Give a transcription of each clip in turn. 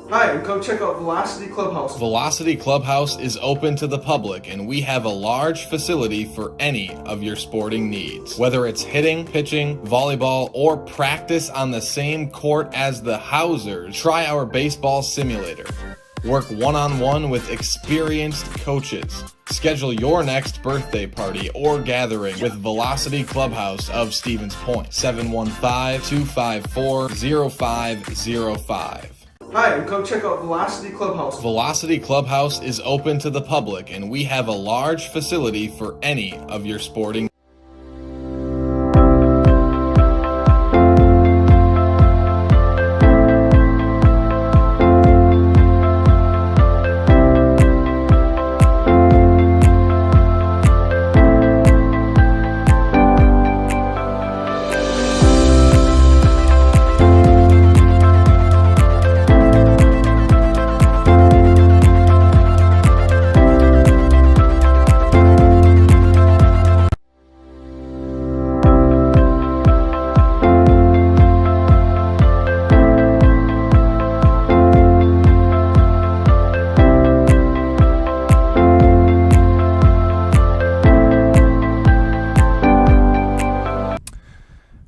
Hi, and come check out Velocity Clubhouse. Velocity Clubhouse is open to the public, and we have a large facility for any of your sporting needs. Whether it's hitting, pitching, volleyball, or practice on the same court as the Housers, try our baseball simulator. Work one-on-one with experienced coaches. Schedule your next birthday party or gathering with Velocity Clubhouse of Stevens Point. 715-254-0505. Hi, and come check out Velocity Clubhouse. Velocity Clubhouse is open to the public, and we have a large facility for any of your sporting.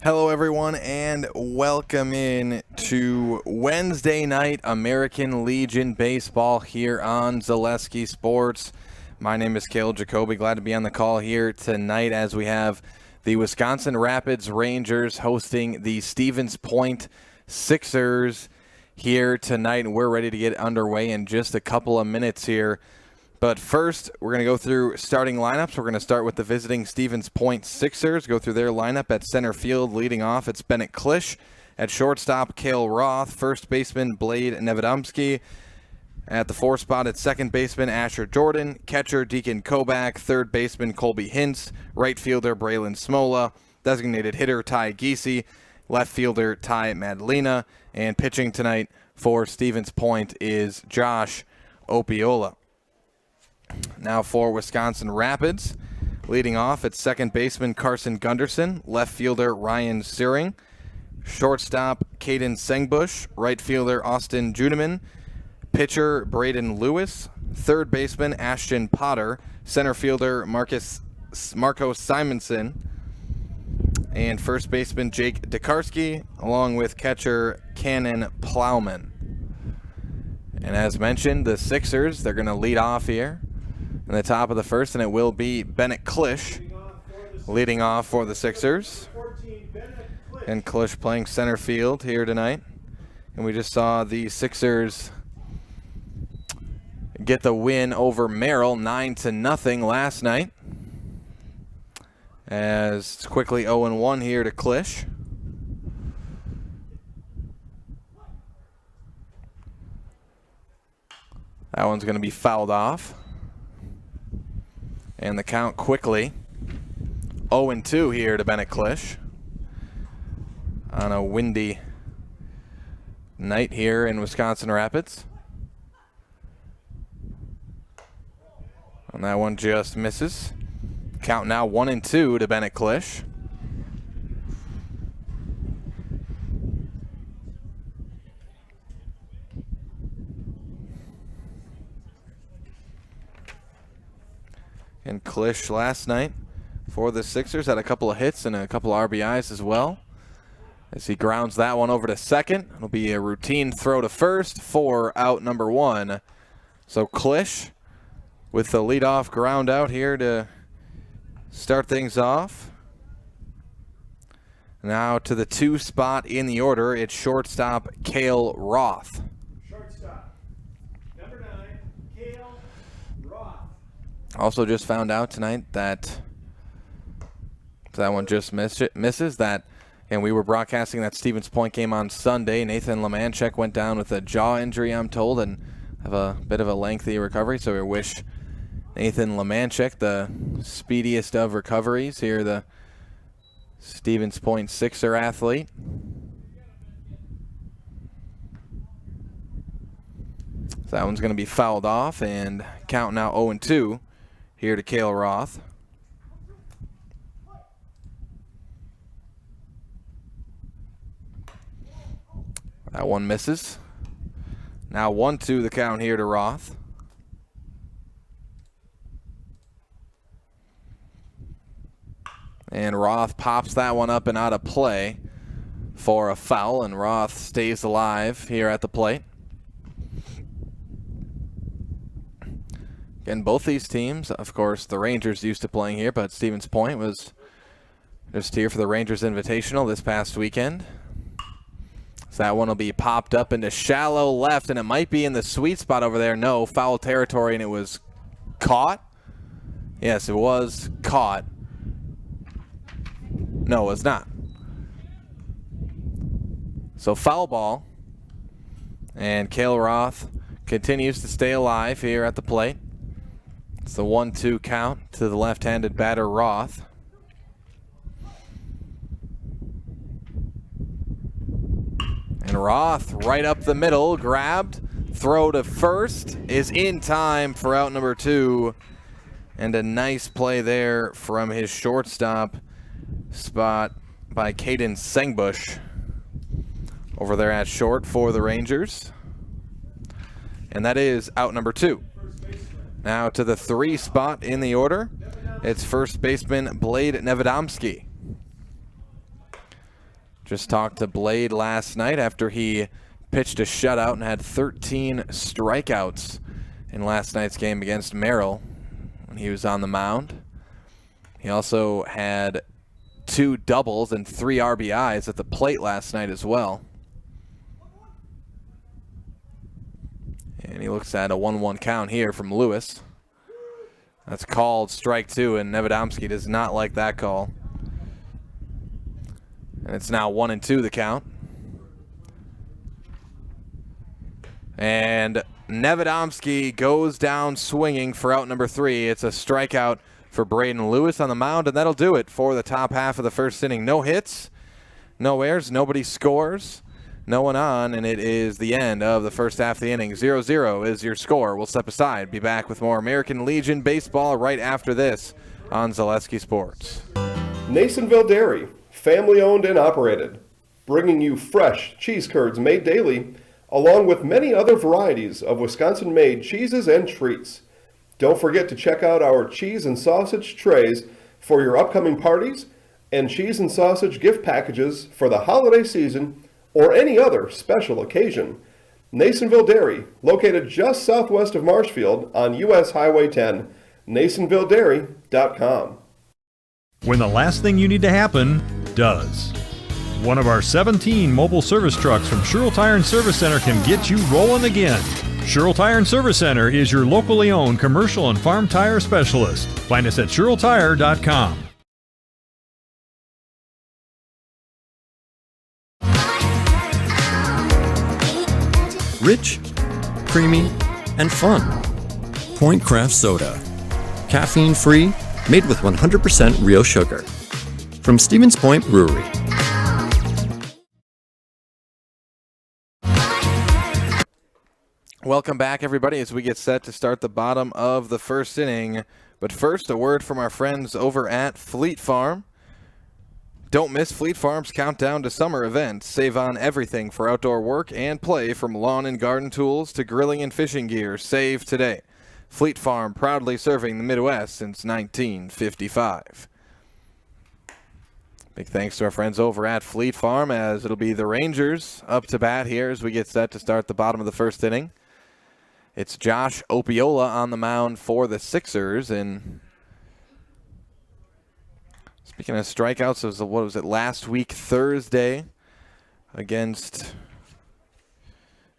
Hello everyone, and welcome in to Wednesday night American Legion baseball here on Zaleski Sports. My name is Cale Jacoby. Glad to be on the call here tonight as we have the Wisconsin Rapids Rangers hosting the Stevens Point Sixers here tonight, and we're ready to get underway in just a couple of minutes here. But first, we're going to go through starting lineups. We're going to start with the visiting Stevens Point Sixers, go through their lineup at center field. Leading off, it's Bennett Klisch. At shortstop, Cale Roth. First baseman, Blade Nevedomski. At the 4 spot, at second baseman, Asher Jordan. Catcher, Deacon Kobach. Third baseman, Colby Hintz. Right fielder, Braylon Smola. Designated hitter, Ty Giese. Left fielder, Ty Madalena. And pitching tonight for Stevens Point is Josh Opiola. Now for Wisconsin Rapids, leading off at second baseman Carson Gunderson, left fielder Ryan Searing, shortstop Caden Sengbush, right fielder Austin Juneman, pitcher Braden Lewis, third baseman Ashton Potter, center fielder Marco Simonson, and first baseman Jake Dekarski, along with catcher Cannon Plowman. And as mentioned, the Sixers, they're going to lead off here in the top of the first, and it will be Bennett Klisch leading off for the Sixers. And Klisch playing center field here tonight. And we just saw the Sixers get the win over Merrill 9-0 last night. As it's quickly 0-1 here to Klisch. That one's going to be fouled off. And the count quickly 0-2 here to Bennett Klisch on a windy night here in Wisconsin Rapids. And that one just misses. Count now 1-2 to Bennett Klisch. And Klisch last night for the Sixers had a couple of hits and a couple of RBIs as well. As he grounds that one over to second. It'll be a routine throw to first for out number 1. So Klisch with the leadoff ground out here to start things off. Now to the 2 spot in the order, it's shortstop Cale Roth. Also just found out tonight that one just misses that, and we were broadcasting that Stevens Point game on Sunday. Nathan Lemanchek went down with a jaw injury, I'm told, and have a bit of a lengthy recovery, so we wish Nathan Lemanchek the speediest of recoveries here, the Stevens Point Sixer athlete. So that one's going to be fouled off, and count now 0-2 here to Cale Roth. That one misses. Now 1-2 the count here to Roth. And Roth pops that one up and out of play for a foul, and Roth stays alive here at the plate. Again, both these teams, of course, the Rangers used to playing here, but Stevens Point was just here for the Rangers Invitational this past weekend. So that one will be popped up into shallow left, and it might be in the sweet spot over there. No, foul territory, and it was caught. Yes, it was caught. No, it was not. So foul ball, and Cale Roth continues to stay alive here at the plate. It's the 1-2 count to the left-handed batter Roth. And Roth right up the middle, grabbed, throw to first is in time for out number 2. And a nice play there from his shortstop spot by Caden Sengbush over there at short for the Rangers. And that is out number 2. Now to the 3 spot in the order, it's first baseman Blade Nevedomski. Just talked to Blade last night after he pitched a shutout and had 13 strikeouts in last night's game against Merrill when he was on the mound. He also had 2 doubles and 3 RBIs at the plate last night as well. And he looks at a 1-1 count here from Lewis. That's called strike 2, and Nevedomski does not like that call. And it's now 1-2 the count. And Nevedomski goes down swinging for out number 3. It's a strikeout for Braden Lewis on the mound, and that'll do it for the top half of the first inning. No hits, no errors, nobody scores, no one on, and it is the end of the first half of the inning. 0-0 is your score. We'll step aside, be back with more American Legion baseball right after this on Zaleski Sports. Nasonville Dairy, family owned and operated, bringing you fresh cheese curds made daily, along with many other varieties of Wisconsin-made cheeses and treats. Don't forget to check out our cheese and sausage trays for your upcoming parties and cheese and sausage gift packages for the holiday season or any other special occasion. Nasonville Dairy, located just southwest of Marshfield on US Highway 10, NasonvilleDairy.com. When the last thing you need to happen does. One of our 17 mobile service trucks from Sherrill Tire and Service Center can get you rolling again. Sherrill Tire and Service Center is your locally owned commercial and farm tire specialist. Find us at SherrillTire.com. Rich, creamy, and fun. Point Craft Soda. Caffeine-free, made with 100% real sugar. From Stevens Point Brewery. Welcome back, everybody, as we get set to start the bottom of the first inning. But first, a word from our friends over at Fleet Farm. Don't miss Fleet Farm's countdown to summer events. Save on everything for outdoor work and play, from lawn and garden tools to grilling and fishing gear. Save today. Fleet Farm, proudly serving the Midwest since 1955. Big thanks to our friends over at Fleet Farm, as it'll be the Rangers up to bat here as we get set to start the bottom of the first inning. It's Josh Opiola on the mound for the Sixers, and speaking of strikeouts, it was, what was it, last week Thursday against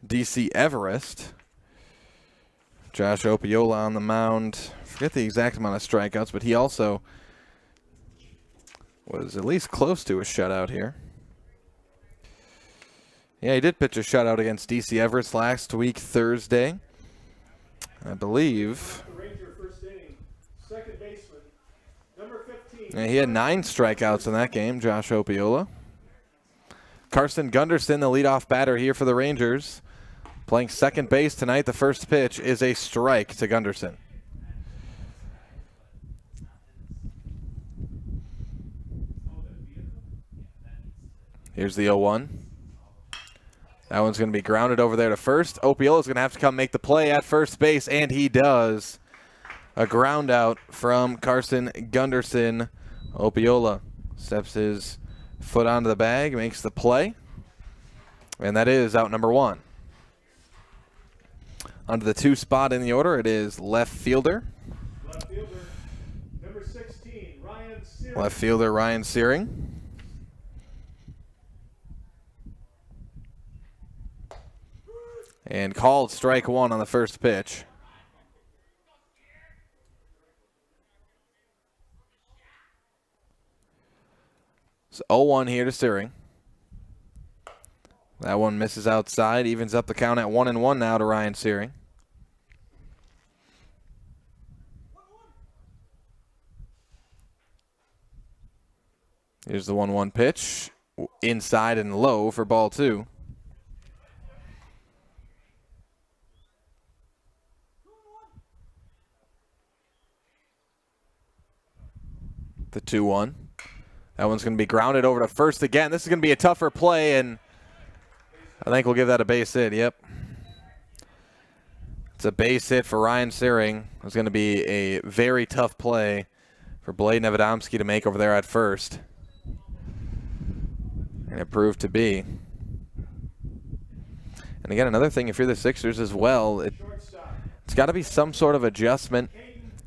DC Everest. Josh Opiola on the mound. Forget the exact amount of strikeouts, but he also was at least close to a shutout here. Yeah, he did pitch a shutout against DC Everest last week Thursday, I believe. Ranger first inning, second baseman, number 15. Yeah, he had 9 strikeouts in that game, Josh Opiola. Carson Gunderson, the leadoff batter here for the Rangers, playing second base tonight. The first pitch is a strike to Gunderson. Here's the 0-1. That one's going to be grounded over there to first. Opiola's going to have to come make the play at first base, and he does. A ground out from Carson Gunderson. Opiola steps his foot onto the bag, makes the play, and that is out number 1. Onto the 2 spot in the order, it is left fielder. Left fielder, number 16, Ryan Searing. Left fielder Ryan Searing. And called strike 1 on the first pitch. So 0-1 here to Searing. That one misses outside, evens up the count at 1-1 now to Ryan Searing. Here's the 1-1 pitch. Inside and low for ball 2. The 2-1. That one's going to be grounded over to first again. This is going to be a tougher play, and I think we'll give that a base hit. Yep. It's a base hit for Ryan Searing. It's going to be a very tough play for Blade Nevedomski to make over there at first. And it proved to be. And again, another thing, if you're the Sixers as well, it's got to be some sort of adjustment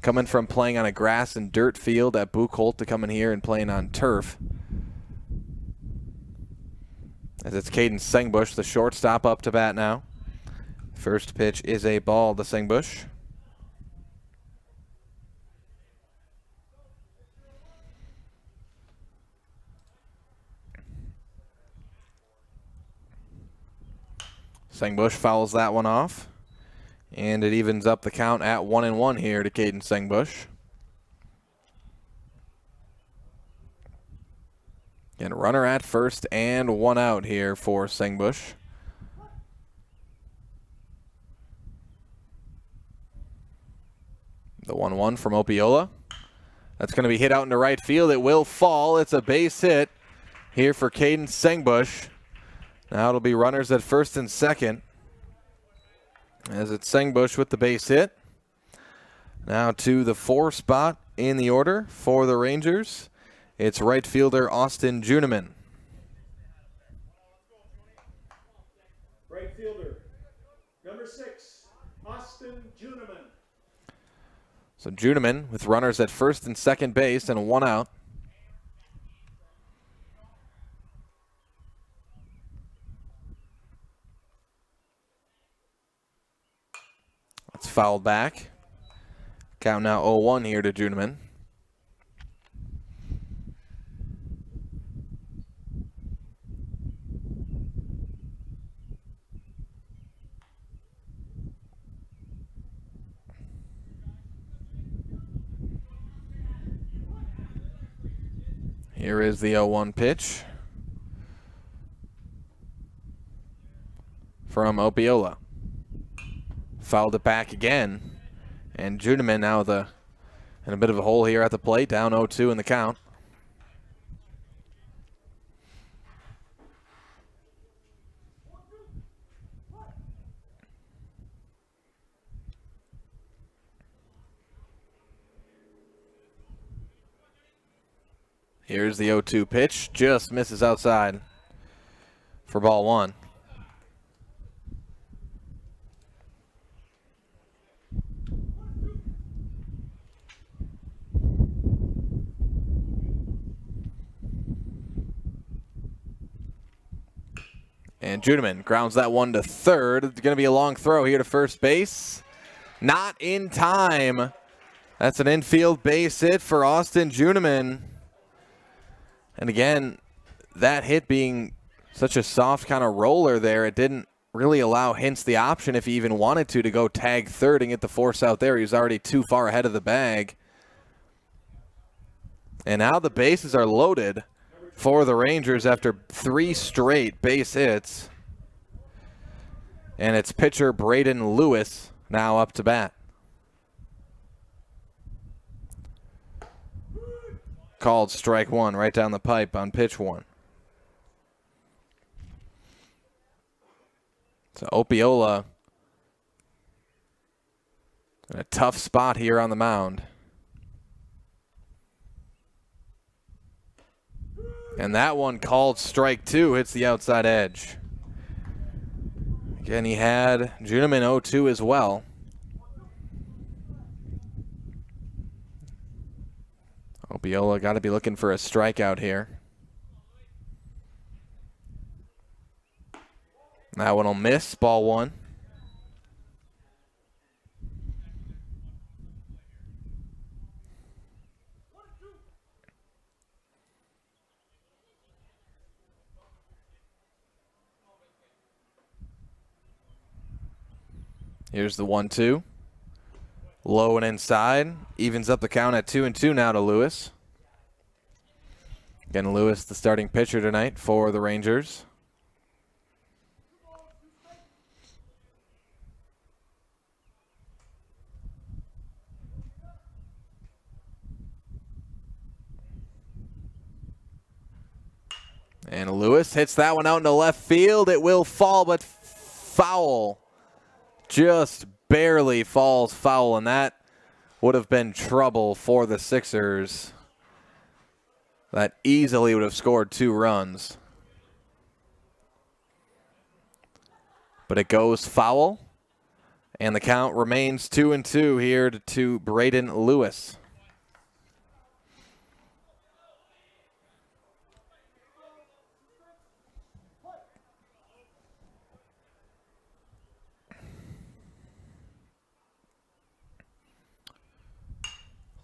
coming from playing on a grass and dirt field at Buchholz to coming here and playing on turf. As it's Caden Sengbush, the shortstop, up to bat now. First pitch is a ball to Sengbush. Sengbush fouls that one off. And it evens up the count at 1-1 here to Caden Sengbush. Again, runner at first and 1 out here for Sengbush. The 1-1 from Opiola. That's going to be hit out into right field. It will fall. It's a base hit here for Caden Sengbush. Now it'll be runners at first and second, as it's Sengbush with the base hit. Now to the 4 spot in the order for the Rangers. It's right fielder Austin Juneman. Right fielder, number 6, Austin Juneman. So Juneman with runners at first and second base and 1 out. That's fouled back. Count now 0-1 here to Juneman. Here is the 0-1 pitch from Opiola. Fouled it back again. And Juneman now in a bit of a hole here at the plate, down 0-2 in the count. Here's the 0-2 pitch. Just misses outside for ball 1. And Juneman grounds that one to third. It's going to be a long throw here to first base. Not in time. That's an infield base hit for Austin Juneman. And again, that hit being such a soft kind of roller there, it didn't really allow Hintz the option, if he even wanted to go tag third and get the force out there. He was already too far ahead of the bag. And now the bases are loaded for the Rangers after 3 straight base hits. And it's pitcher Braden Lewis now up to bat. Called strike 1 right down the pipe on pitch 1. So Opiola in a tough spot here on the mound. And that one called strike 2, hits the outside edge. Again, he had Juneman 0-2 as well. Opiola got to be looking for a strikeout here. That one will miss, ball 1. Here's the 1-2. Low and inside. Evens up the count at 2-2 now to Lewis. Again, Lewis, the starting pitcher tonight for the Rangers. And Lewis hits that one out into left field. It will fall, but foul. Just barely falls foul, and that would have been trouble for the Sixers. That easily would have scored 2 runs. But it goes foul, and the count remains 2-2 here to Braden Lewis.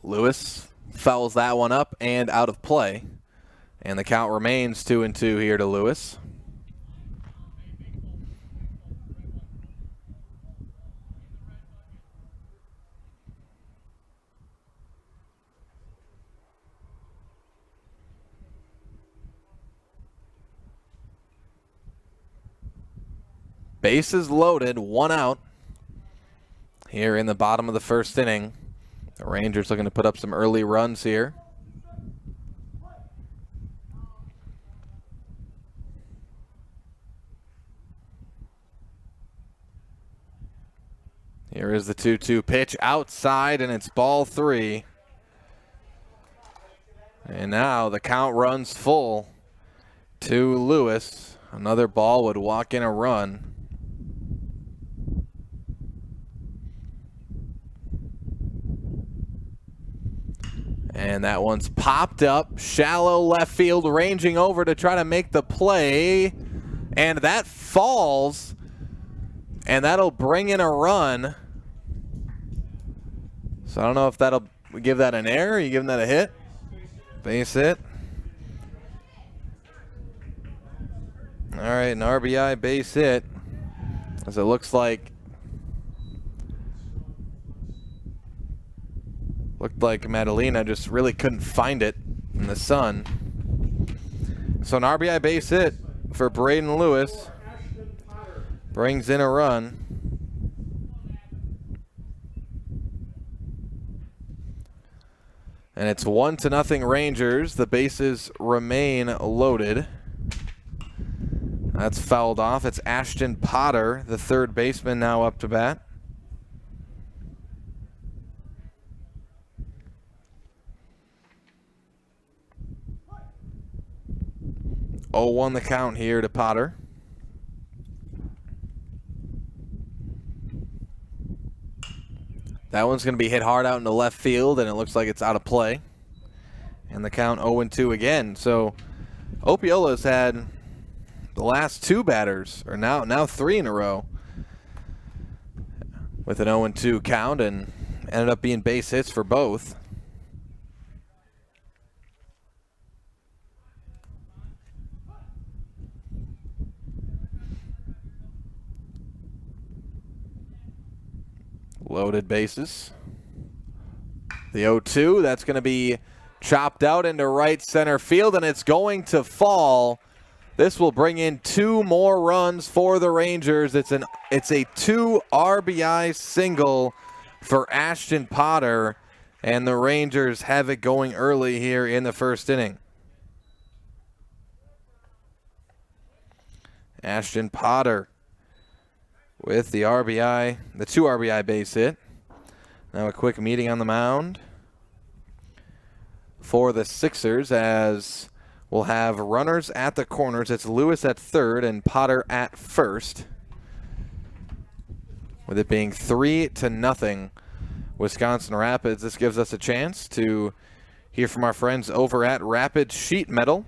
Lewis fouls that one up and out of play. And the count remains 2-2 here to Lewis. Bases loaded, 1 out here in the bottom of the first inning. The Rangers looking to put up some early runs here. Here is the 2-2 pitch outside, and it's ball 3. And now the count runs full to Lewis. Another ball would walk in a run. And that one's popped up, shallow left field, ranging over to try to make the play. And that falls, and that'll bring in a run. So I don't know if that'll give that an error. Are you giving that a hit? Base hit. All right, an RBI base hit. As it looks like Madalena just really couldn't find it in the sun. So an RBI base hit for Braden Lewis. Brings in a run. And it's 1-0 Rangers. The bases remain loaded. That's fouled off. It's Ashton Potter, the third baseman, now up to bat. 0-1 the count here to Potter. That one's going to be hit hard out into left field, and it looks like it's out of play. And the count 0-2 again. So Opiola's had the last 2 batters, or now 3 in a row, with an 0-2 count, and ended up being base hits for both. Loaded bases. The 0-2, that's going to be chopped out into right center field, and it's going to fall. This will bring in 2 more runs for the Rangers. It's a 2 RBI single for Ashton Potter, and the Rangers have it going early here in the first inning. Ashton Potter with the RBI, the 2 RBI base hit. Now a quick meeting on the mound for the Sixers, as we'll have runners at the corners. It's Lewis at third and Potter at first, with it being 3-0 Wisconsin Rapids. This gives us a chance to hear from our friends over at Rapid Sheet Metal.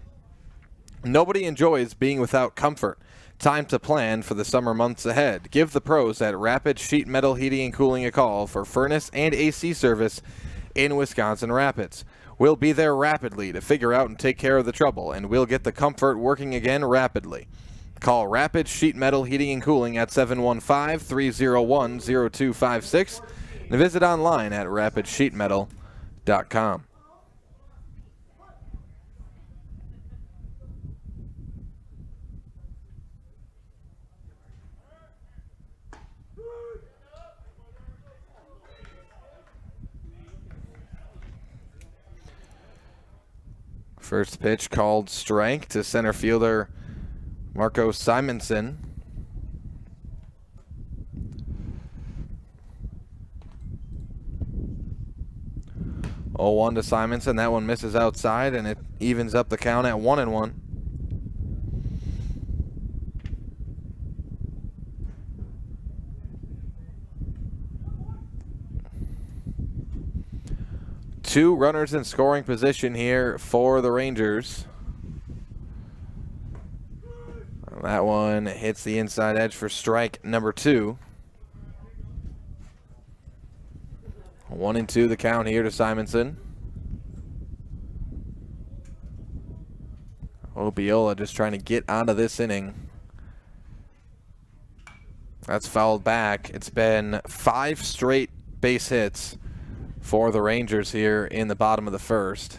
Nobody enjoys being without comfort. Time to plan for the summer months ahead. Give the pros at Rapid Sheet Metal Heating and Cooling a call for furnace and AC service in Wisconsin Rapids. We'll be there rapidly to figure out and take care of the trouble, and we'll get the comfort working again rapidly. Call Rapid Sheet Metal Heating and Cooling at 715-301-0256 and visit online at rapidsheetmetal.com. First pitch called strike to center fielder Marco Simonson. Oh, 1 to Simonson. That one misses outside, and it evens up the count at 1-1. Two runners in scoring position here for the Rangers. That one hits the inside edge for strike number 2. 1-2 the count here to Simonson. Obiola just trying to get out of this inning. That's fouled back. It's been 5 straight base hits for the Rangers here in the bottom of the first.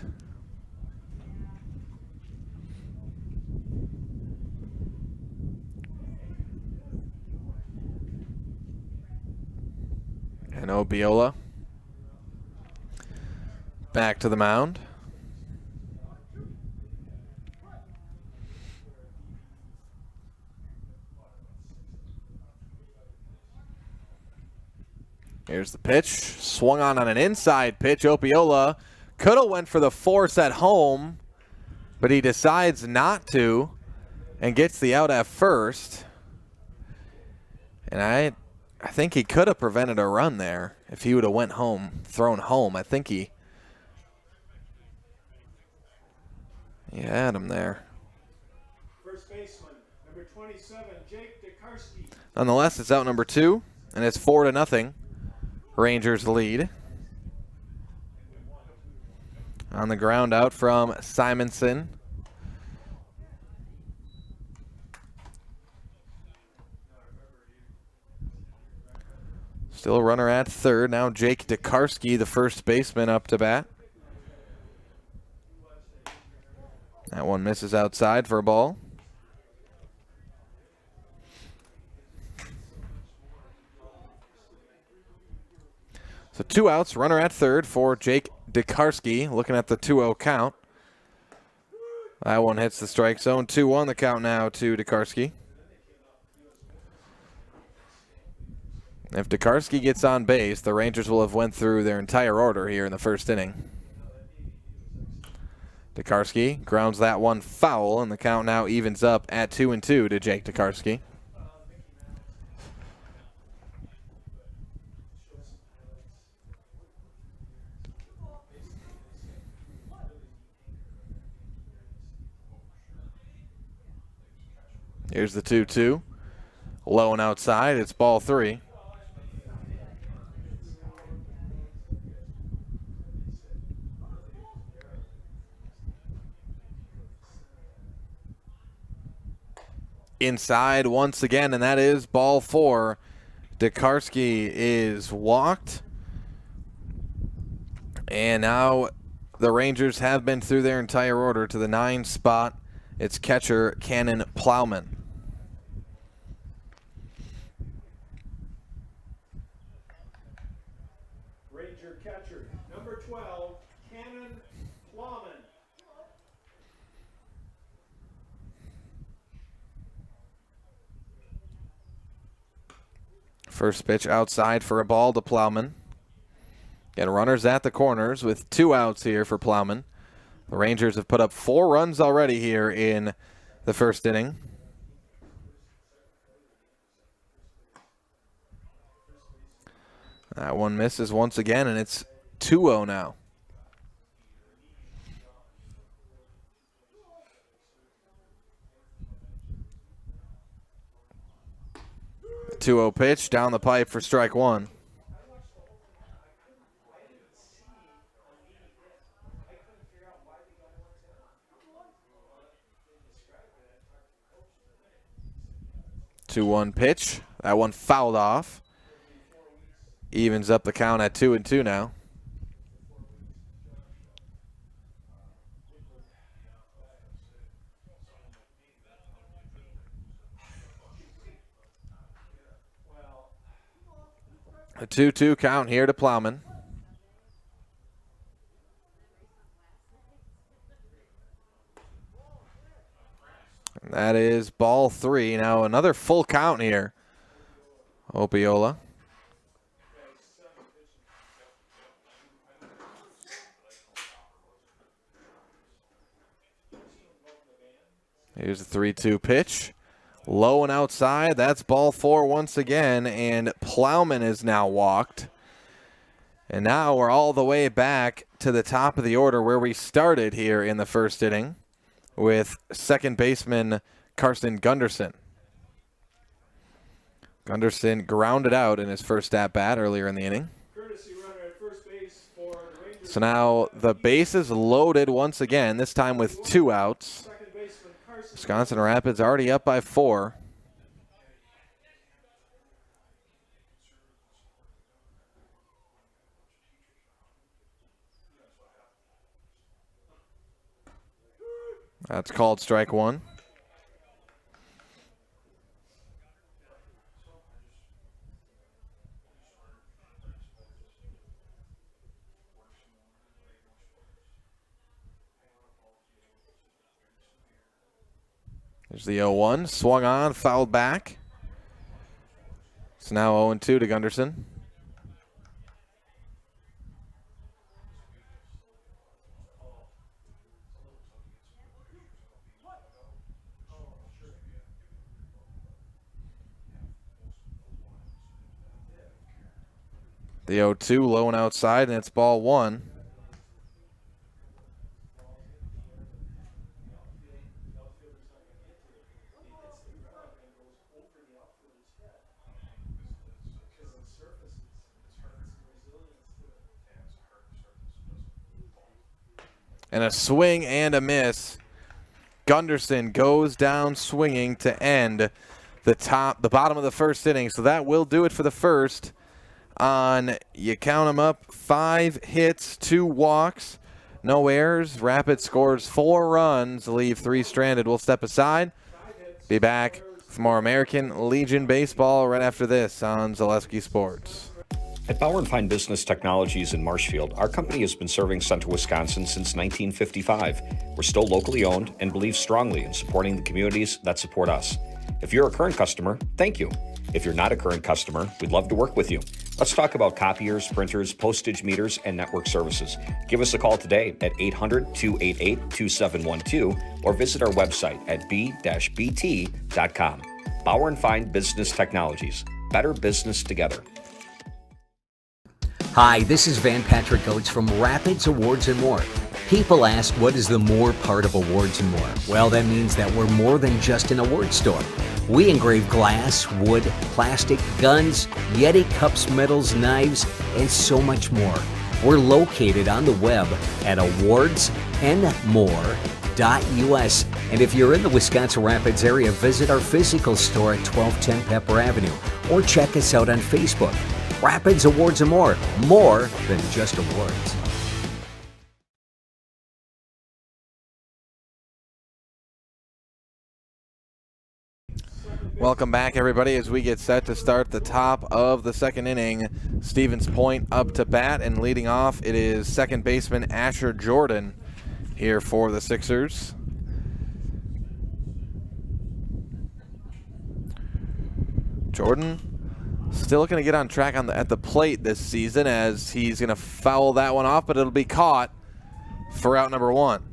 And Obiola back to the mound. Here's the pitch. Swung on an inside pitch. Obiola could have went for the force at home, but he decides not to and gets the out at first. And I think he could have prevented a run there if he would have went home, thrown home. I think he had him there. First baseman, number 27, Jake DeKarski. Nonetheless, it's out number 2, and it's 4-0. Rangers lead. On the ground out from Simonson. Still a runner at third. Now Jake DeKarski, the first baseman, up to bat. That one misses outside for a ball. So 2 outs, runner at third for Jake DeKarski, looking at the 2-0 count. That one hits the strike zone. 2-1 the count now to DeKarski. If DeKarski gets on base, the Rangers will have went through their entire order here in the first inning. DeKarski grounds that one foul, and the count now evens up at 2-2 to Jake DeKarski. Here's the 2-2. Low and outside. It's ball 3. Inside once again, and that is ball 4. DeKarski is walked. And now the Rangers have been through their entire order to the 9 spot. It's catcher Cannon Plowman. Ranger catcher, number 12, Cannon Plowman. First pitch outside for a ball to Plowman. Again, runners at the corners with 2 outs here for Plowman. The Rangers have put up 4 runs already here in the first inning. That one misses once again, and it's 2-0 now. The 2-0 pitch down the pipe for strike one. Two 1 pitch. That one fouled off. Evens up the count at 2-2 now. A 2-2 count here to Plowman. And that is ball 3. Now another full count here. Opiola. Here's the 3-2 pitch. Low and outside. That's ball 4 once again. And Plowman is now walked. And now we're all the way back to the top of the order where we started here in the first inning with second baseman Carson Gunderson. Gunderson grounded out in his first at-bat earlier in the inning. Courtesy runner at first base for the Rangers. So now the base is loaded once again, this time with 2 outs. Second baseman Carson. Wisconsin Rapids already up by 4. That's called strike one. There's the 0-1. Swung on, fouled back. It's now 0-2 to Gunderson. The 0-2 low and outside, and it's ball 1. And a swing and a miss. Gunderson goes down swinging to end the bottom of the first inning. So that will do it for the first. On, you count them up, 5 hits, 2 walks, no errors. Rapids scores 4 runs, leave 3 stranded. We'll step aside. Be back for more American Legion baseball right after this on Zaleski Sports. At Bauer & Fine Business Technologies in Marshfield, our company has been serving Central Wisconsin since 1955. We're still locally owned and believe strongly in supporting the communities that support us. If you're a current customer, thank you. If you're not a current customer, we'd love to work with you. Let's talk about copiers, printers, postage meters, and network services. Give us a call today at 800-288-2712 or visit our website at b-bt.com. Bauer & Fine Business Technologies. Better business together. Hi, this is Van Patrick Oates from Rapids Awards and More. People ask, what is the more part of Awards and More? Well, that means that we're more than just an award store. We engrave glass, wood, plastic, guns, Yeti cups, medals, knives, and so much more. We're located on the web at awardsandmore.us. And if you're in the Wisconsin Rapids area, visit our physical store at 1210 Pepper Avenue or check us out on Facebook. Rapids Awards and More than just awards. Welcome back, everybody, as we get set to start the top of the second inning. Stevens Point up to bat, and leading off, it is second baseman Asher Jordan here for the Sixers. Jordan Still looking to get on track at the plate this season as he's going to foul that one off, but it'll be caught for out number 1.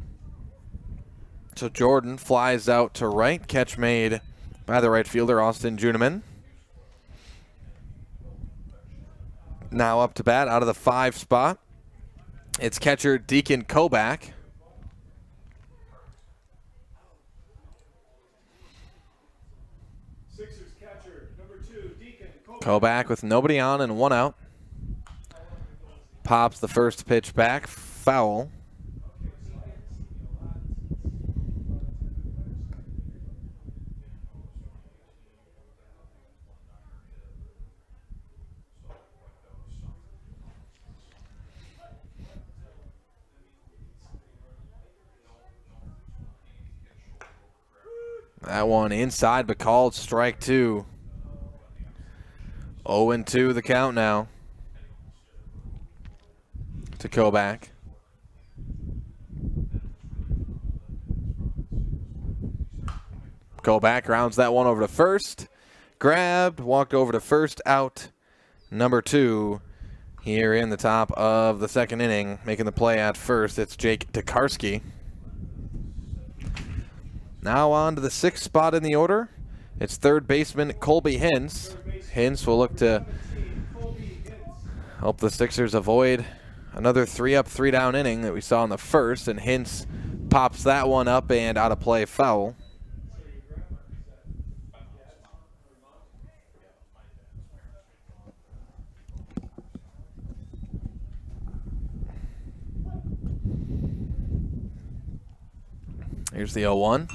So Jordan flies out to right. Catch made by the right fielder, Austin Juneman. Now up to bat out of the 5 spot. It's catcher Deacon Kobach. Sixers catcher, number 2, Deacon Kobach with nobody on and 1 out. Pops the first pitch back. Foul. That one inside, but called strike 2. 0-2 the count now to Kobach. Kobach rounds that one over to first. Grabbed, walked over to first, out number 2 here in the top of the second inning. Making the play at first, it's Jake Tokarski. Now on to the 6th spot in the order. It's third baseman Colby Hintz. Hintz will look to help the Sixers avoid another 3-up, 3-down inning that we saw in the first, and Hintz pops that one up and out of play, foul. Here's the 0-1.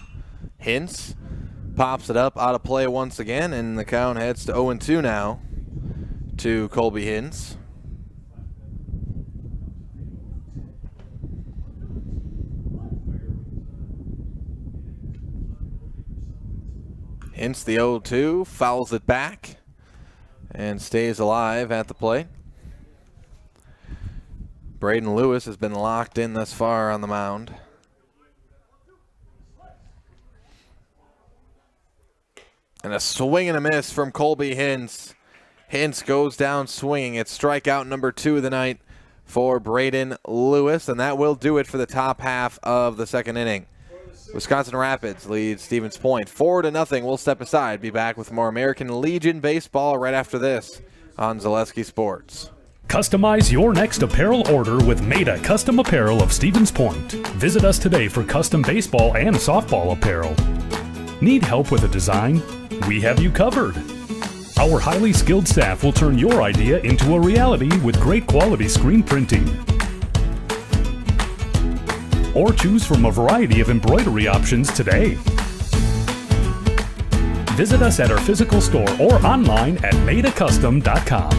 Hintz pops it up, out of play once again, and the count heads to 0-2 now to Colby Hintz. Hintz the 0-2, fouls it back, and stays alive at the plate. Braden Lewis has been locked in thus far on the mound. And a swing and a miss from Colby Hintz. Hintz goes down swinging. It's strikeout number 2 of the night for Braden Lewis, and that will do it for the top half of the second inning. Wisconsin Rapids leads Stevens Point 4-0. We'll step aside. Be back with more American Legion baseball right after this on Zaleski Sports. Customize your next apparel order with Maida Custom Apparel of Stevens Point. Visit us today for custom baseball and softball apparel. Need help with a design? We have you covered. Our highly skilled staff will turn your idea into a reality with great quality screen printing. Or choose from a variety of embroidery options today. Visit us at our physical store or online at maidacustom.com.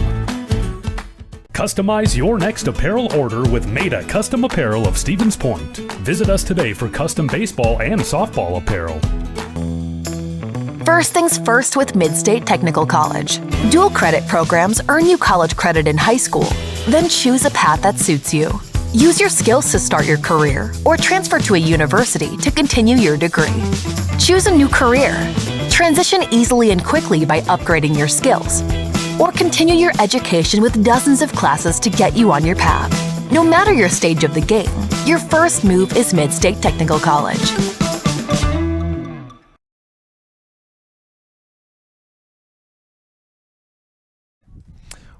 Customize your next apparel order with Maida Custom Apparel of Stevens Point. Visit us today for custom baseball and softball apparel. First things first with Midstate Technical College. Dual credit programs earn you college credit in high school. Then choose a path that suits you. Use your skills to start your career or transfer to a university to continue your degree. Choose a new career. Transition easily and quickly by upgrading your skills. Or continue your education with dozens of classes to get you on your path. No matter your stage of the game, your first move is Midstate Technical College.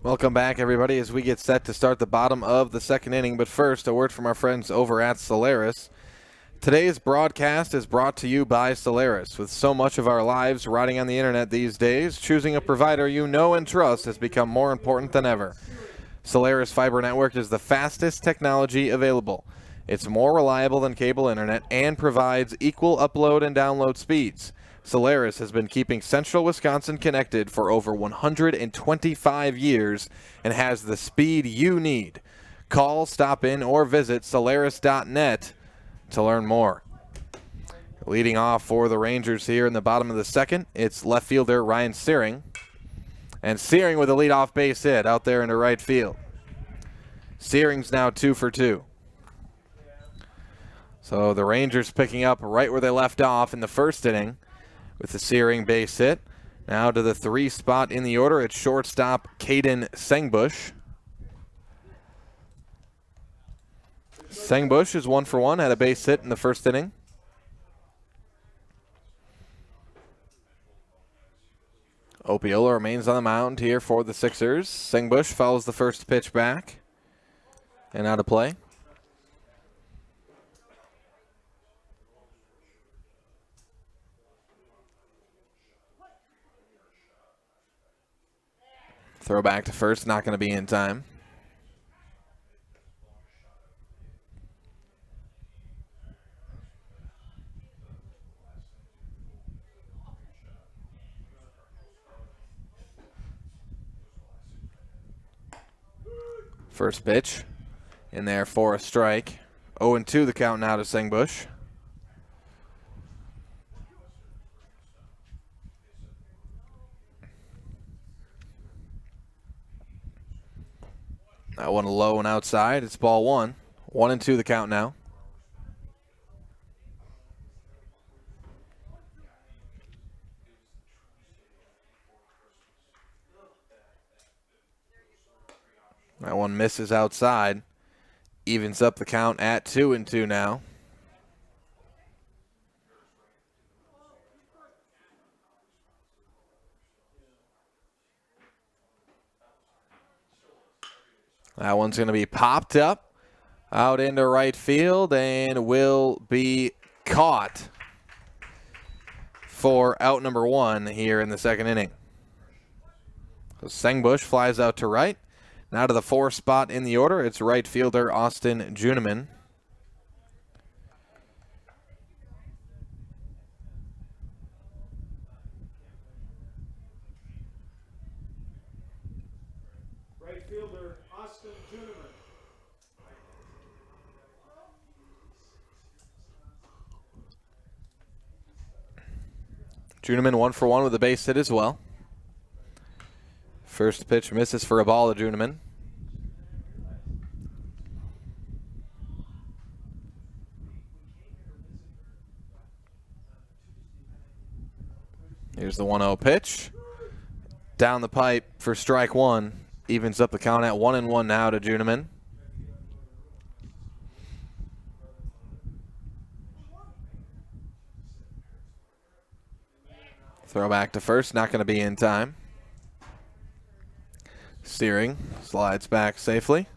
Welcome back, everybody, as we get set to start the bottom of the second inning. But first, a word from our friends over at Solaris. Today's broadcast is brought to you by Solaris. With so much of our lives riding on the internet these days, choosing a provider you know and trust has become more important than ever. Solaris Fiber Network is the fastest technology available. It's more reliable than cable internet and provides equal upload and download speeds. Solaris has been keeping central Wisconsin connected for over 125 years and has the speed you need. Call, stop in, or visit Solaris.net to learn more. Leading off for the Rangers here in the bottom of the second, it's left fielder Ryan Searing. And Searing with a leadoff base hit out there into right field. Searing's now 2 for 2. So the Rangers picking up right where they left off in the first inning with the Searing base hit. Now to the 3 spot in the order, it's shortstop Caden Sengbush. Sengbush is 1 for 1, had a base hit in the first inning. Opiola remains on the mound here for the Sixers. Sengbush follows the first pitch back and out of play. Throw back to first, not going to be in time. First pitch in there for a strike. 0-2 the count now to Sengbush. That one low and outside. It's ball 1. 1-2 the count now. That one misses outside. Evens up the count at 2-2 now. That one's going to be popped up out into right field and will be caught for out number 1 here in the second inning. So Sengbush flies out to right. Now to the 4 spot in the order, it's right fielder Austin Juneman. Right fielder Austin Juneman. Juneman 1 for 1 with a base hit as well. First pitch misses for a ball to Juneman. Here's the 1-0 pitch. Down the pipe for strike 1. Evens up the count at 1-1 now to Juneman. Throw back to first, not going to be in time. Steering, slides back safely.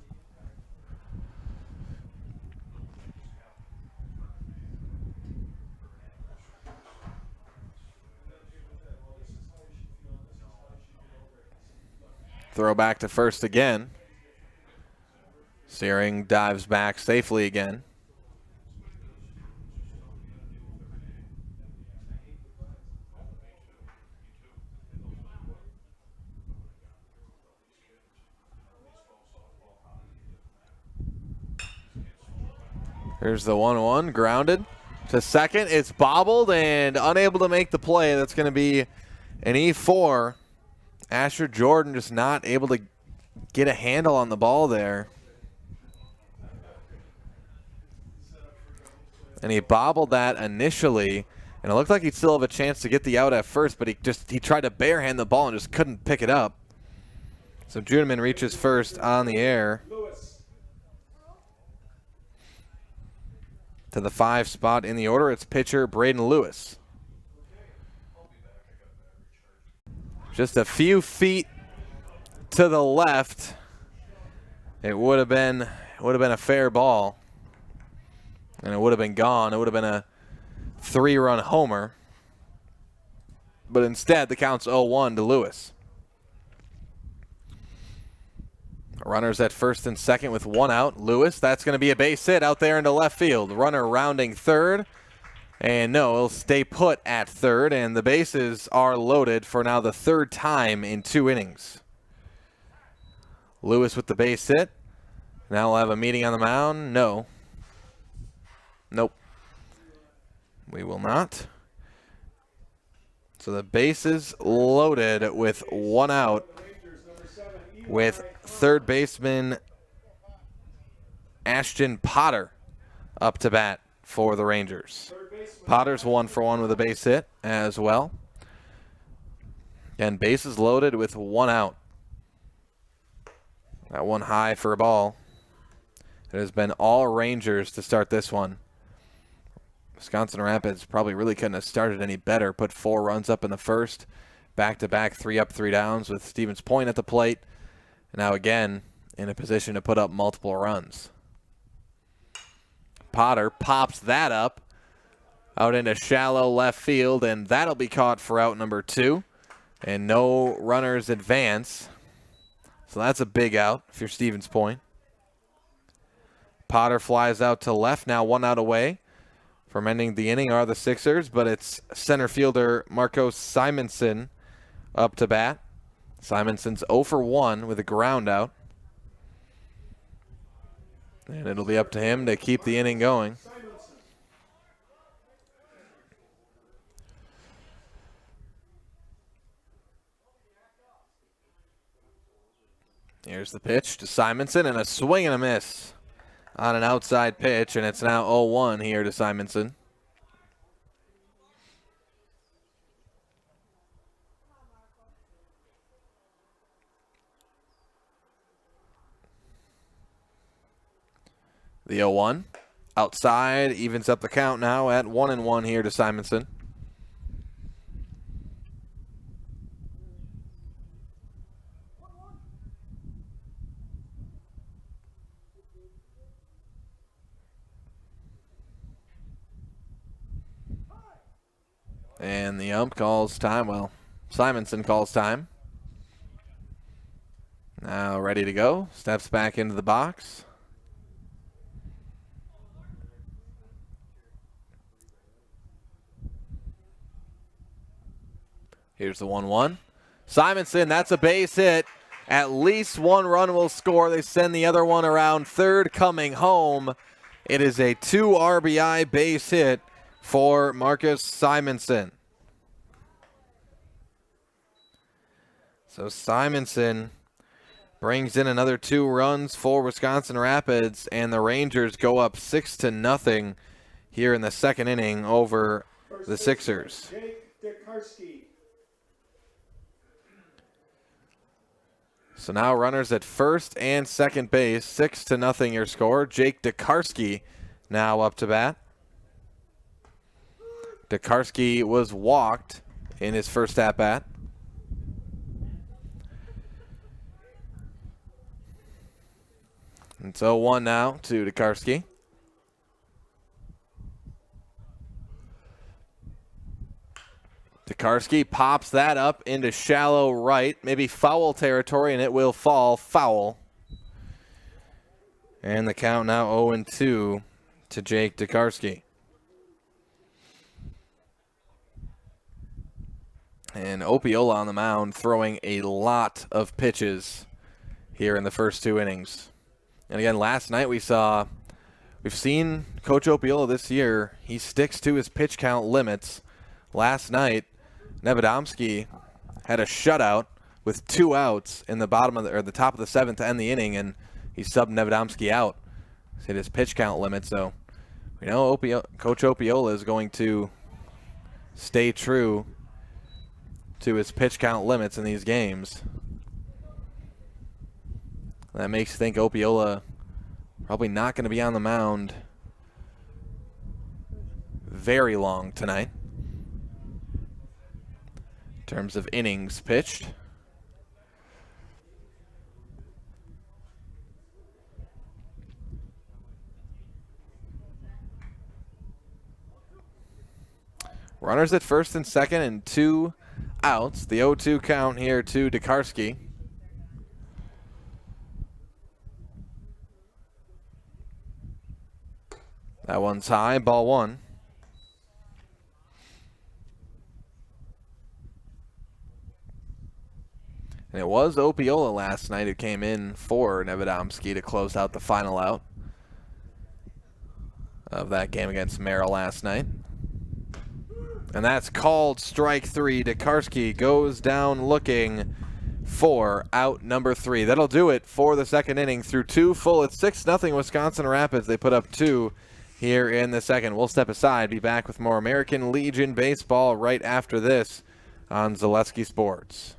Throw back to first again. Steering dives back safely again. Here's the 1-1, grounded to second. It's bobbled and unable to make the play. That's going to be an E4. Asher Jordan just not able to get a handle on the ball there. And he bobbled that initially, and it looked like he'd still have a chance to get the out at first, but he tried to barehand the ball and just couldn't pick it up. So Juneman reaches first on the air. To the 5 spot in the order, it's pitcher Braden Lewis. Just a few feet to the left, it would have been a fair ball, and it would have been gone. It would have been a 3-run homer, but instead the count's 0-1 to Lewis. Runners at first and second with 1 out. Lewis, that's going to be a base hit out there into left field. Runner rounding third. And no, he'll stay put at third. And the bases are loaded for now the 3rd time in 2 innings. Lewis with the base hit. Now we'll have a meeting on the mound. No. Nope. We will not. So the bases loaded with 1 out, with third baseman Ashton Potter up to bat for the Rangers. Potter's 1 for 1 with a base hit as well. And bases loaded with 1 out. That one high for a ball. It has been all Rangers to start this one. Wisconsin Rapids probably really couldn't have started any better. Put 4 runs up in the first. Back-to-back 3 up, 3 downs with Stevens Point at the plate. And now again in a position to put up multiple runs. Potter pops that up out into shallow left field, and that'll be caught for out number 2. And no runners advance. So that's a big out if you're Stevens Point. Potter flies out to left, now 1 out away. From ending the inning are the Sixers, but it's center fielder Marcos Simonson up to bat. Simonson's 0 for 1 with a ground out. And it'll be up to him to keep the inning going. Here's the pitch to Simonson, and a swing and a miss on an outside pitch, and it's now 0-1 here to Simonson. The 0-1 outside evens up the count now at 1-1 here to Simonson. And the ump calls time. Well, Simonson calls time. Now ready to go. Steps back into the box. Here's the 1-1. Simonson, that's a base hit. At least 1 run will score. They send the other one around third coming home. It is a 2 RBI base hit for Marcus Simonson. So Simonson brings in another 2 runs for Wisconsin Rapids, and the Rangers go up 6-0 here in the second inning over the Sixers. Jake Dekarsky. So now runners at first and second base, 6-0 your score. Jake Dekarsky now up to bat. Dekarsky was walked in his first at-bat. It's 0-1 now to Dekarsky. Dekarsky pops that up into shallow right, maybe foul territory, and it will fall foul. And the count now 0-2 to Jake Dekarsky. And Opiola on the mound throwing a lot of pitches here in the first 2 innings. And again, last night we've seen Coach Opiola this year. He sticks to his pitch count limits. Last night, Nevedomski had a shutout with 2 outs in the top of the 7th to end the inning, and he subbed Nevedomski out. He's hit his pitch count limit, so we know Coach Opiola is going to stay true to his pitch count limits in these games. That makes you think Opiola probably not going to be on the mound very long tonight in terms of innings pitched. Runners at first and second and 2 outs. The 0-2 count here to Dekarsky. That one's high, ball 1. And it was Opiola last night who came in for Nevedomski to close out the final out of that game against Merrill last night. And that's called strike 3. Dekarsky goes down looking for out number 3. That'll do it for the second inning through 2 full. It's 6-0 Wisconsin Rapids. They put up 2 here in the second. We'll step aside, be back with more American Legion baseball right after this on Zaleski Sports.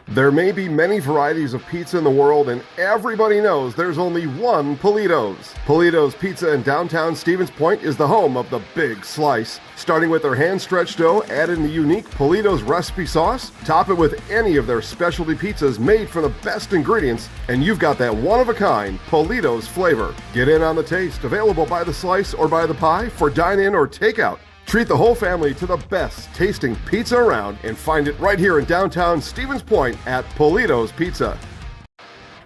There may be many varieties of pizza in the world, and everybody knows there's only one Polito's. Polito's Pizza in downtown Stevens Point is the home of the big slice. Starting with their hand-stretched dough, add in the unique Polito's recipe sauce, top it with any of their specialty pizzas made from the best ingredients, and you've got that one-of-a-kind Polito's flavor. Get in on the taste, available by the slice or by the pie for dine-in or takeout. Treat the whole family to the best tasting pizza around and find it right here in downtown Stevens Point at Polito's Pizza.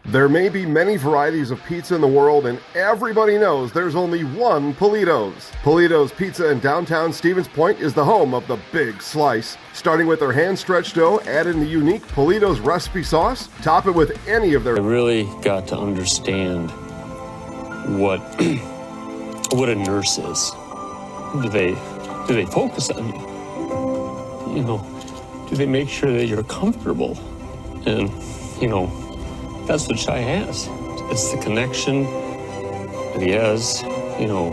There may be many varieties of pizza in the world, and everybody knows there's only one Polito's. Polito's Pizza in downtown Stevens Point is the home of the big slice. Starting with their hand-stretched dough, add in the unique Polito's recipe sauce, top it with any of their... I really got to understand what a nurse is. Do they focus on you? You know, do they make sure that you're comfortable? And, you know, that's what Shai has. It's the connection that he has, you know,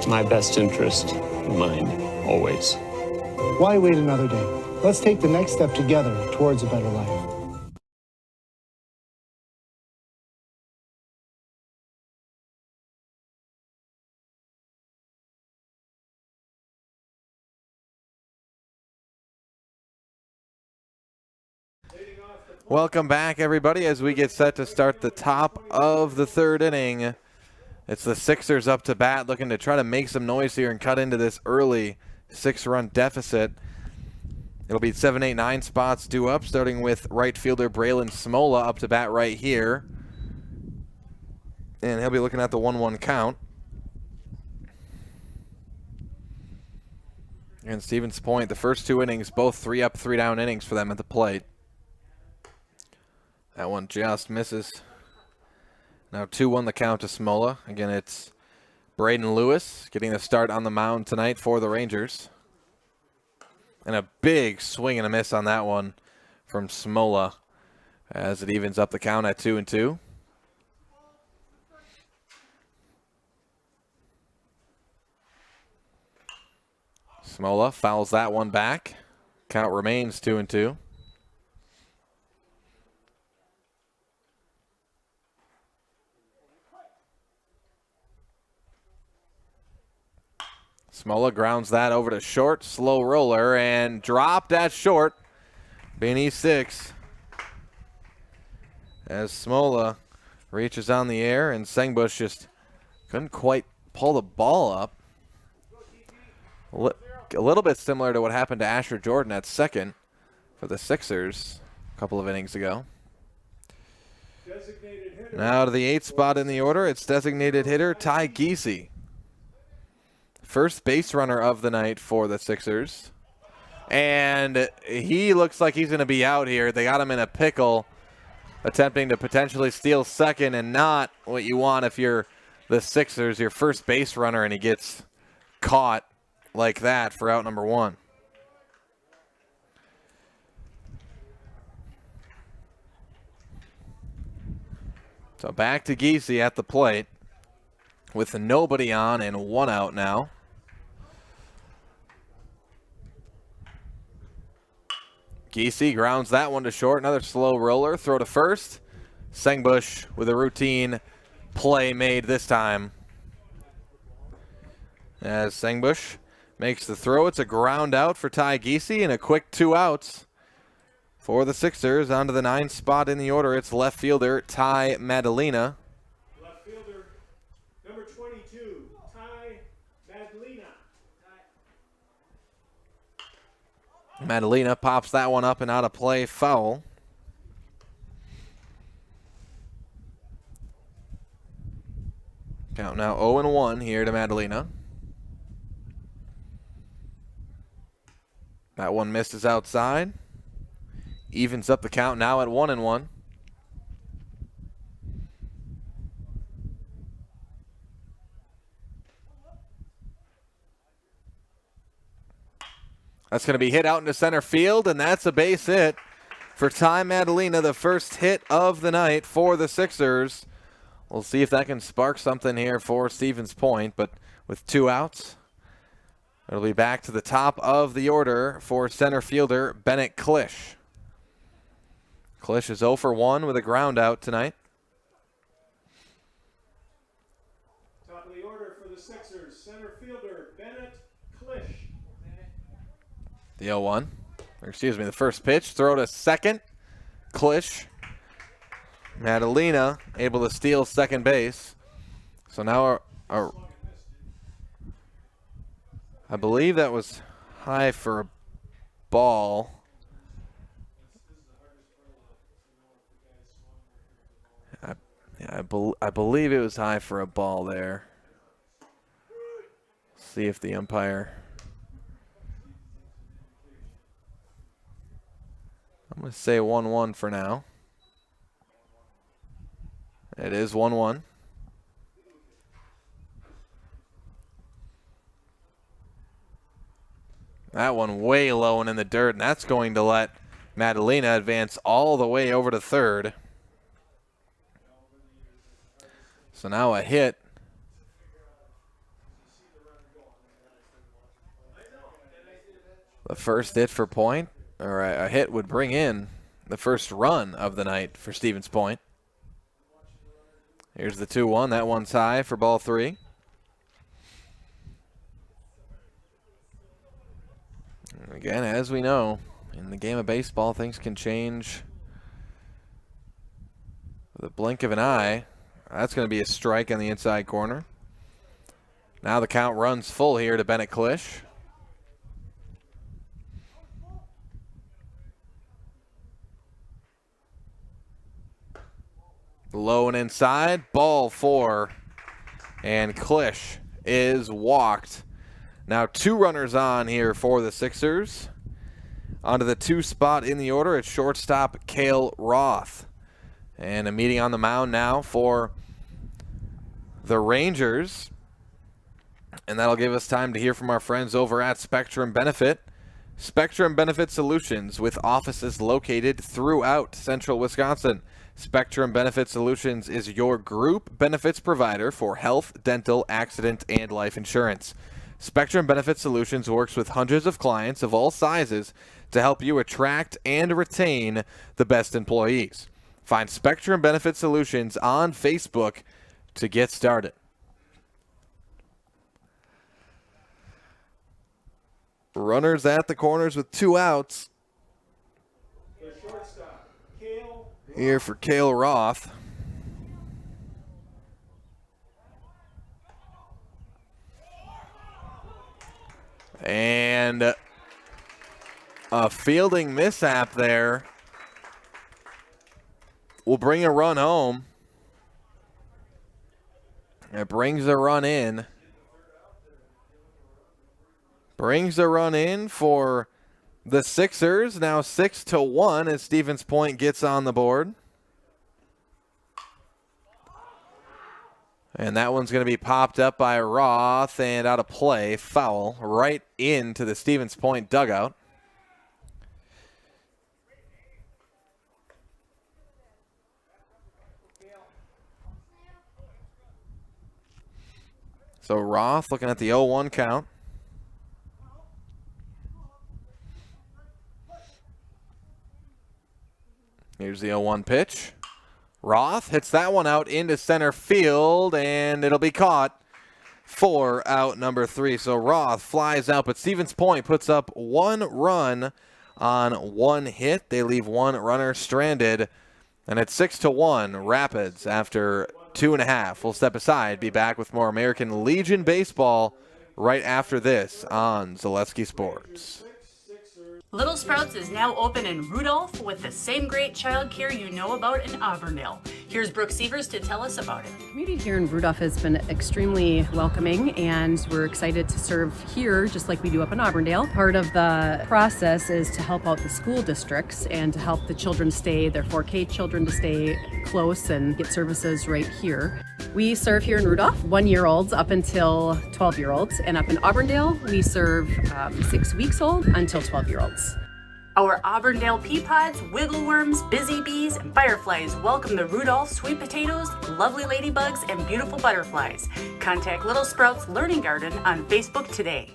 my best interest in mind, always. Why wait another day? Let's take the next step together towards a better life. Welcome back, everybody, as we get set to start the top of the third inning. It's the Sixers up to bat, looking to try to make some noise here and cut into this early 6-run deficit. It'll be 7, 8, 9 spots due up, starting with right fielder Braylon Smola up to bat right here. And he'll be looking at the 1-1 count. And Stevens Point, the first two innings, both 3 up, 3 down innings for them at the plate. That one just misses. Now 2-1 the count to Smola. Again, it's Braden Lewis getting the start on the mound tonight for the Rangers. And a big swing and a miss on that one from Smola as it evens up the count at 2-2. Smola fouls that one back. Count remains 2-2. Smola grounds that over to short, slow roller, and dropped at short. Beanie 6. As Smola reaches on the air, and Sengbush just couldn't quite pull the ball up. A little bit similar to what happened to Asher Jordan at second for the Sixers a couple of innings ago. Now to the 8th spot in the order, it's designated hitter Ty Giese. First base runner of the night for the Sixers. And he looks like he's going to be out here. They got him in a pickle, attempting to potentially steal second, and not what you want if you're the Sixers, your first base runner, and he gets caught like that for out number 1. So back to Giese at the plate with nobody on and 1 out now. Giese grounds that one to short. Another slow roller. Throw to first. Sengbush with a routine play made this time. As Sengbush makes the throw, it's a ground out for Ty Giese and a quick 2 outs for the Sixers. Onto the 9th spot in the order, it's left fielder Ty Madalena. Left fielder, number 22, Ty Madalena. Madalena pops that one up and out of play, foul. Count now 0-1 here to Madalena. That one misses outside. Evens up the count now at 1-1. That's going to be hit out into center field, and that's a base hit for Ty Madalena, the first hit of the night for the Sixers. We'll see if that can spark something here for Stevens Point, but with 2 outs, It'll be back to the top of the order for center fielder Bennett Klisch. Klisch is 0 for 1 with a ground out tonight. Top of the order for the Sixers, center fielder Bennett Klisch. The 0-1. The first pitch. Throw to second. Klisch. Madalena able to steal second base. So now I believe that was high for a ball. I believe it was high for a ball there. See if the umpire. I'm going to say 1-1 for now. It is 1-1. That one way low and in the dirt, and that's going to let Madalena advance all the way over to third. So now a hit. The first hit for Point, or a hit would bring in the first run of the night for Stevens Point. Here's the 2-1. That one's high for ball 3. And again, as we know, in the game of baseball, things can change with a blink of an eye. That's going to be a strike on the inside corner. Now the count runs full here to Bennett Klisch. Low and inside, ball 4, and Klisch is walked. Now 2 runners on here for the Sixers. Onto the 2 spot in the order, it's shortstop Cale Roth. And a meeting on the mound now for the Rangers. And that'll give us time to hear from our friends over at Spectrum Benefit. Spectrum Benefit Solutions, with offices located throughout central Wisconsin. Spectrum Benefit Solutions is your group benefits provider for health, dental, accident, and life insurance. Spectrum Benefit Solutions works with hundreds of clients of all sizes to help you attract and retain the best employees. Find Spectrum Benefit Solutions on Facebook to get started. Runners at the corners with 2 outs. Here for Cale Roth. And a fielding mishap there will bring a run home. It brings a run in. Brings a run in for the Sixers. Now 6-1 as Stevens Point gets on the board. And that one's going to be popped up by Roth and out of play. Foul right into the Stevens Point dugout. So Roth looking at the 0-1 count. Here's the 0-1 pitch. Roth hits that one out into center field, and it'll be caught for out number 3. So Roth flies out, but Stevens Point puts up 1 run on 1 hit. They leave 1 runner stranded, and it's 6-1 Rapids after 2.5. We'll step aside, be back with more American Legion baseball right after this on Zaleski Sports. Little Sprouts is now open in Rudolph with the same great child care you know about in Auburndale. Here's Brooke Sievers to tell us about it. The community here in Rudolph has been extremely welcoming, and we're excited to serve here just like we do up in Auburndale. Part of the process is to help out the school districts and to help the children stay, their 4K children to stay close and get services right here. We serve here in Rudolph 1-year-olds up until 12-year-olds, and up in Auburndale we serve 6 weeks old until 12-year-olds. Our Auburndale pea pods, wiggle worms, busy bees, and fireflies welcome the Rudolph sweet potatoes, lovely ladybugs, and beautiful butterflies. Contact Little Sprouts Learning Garden on Facebook today.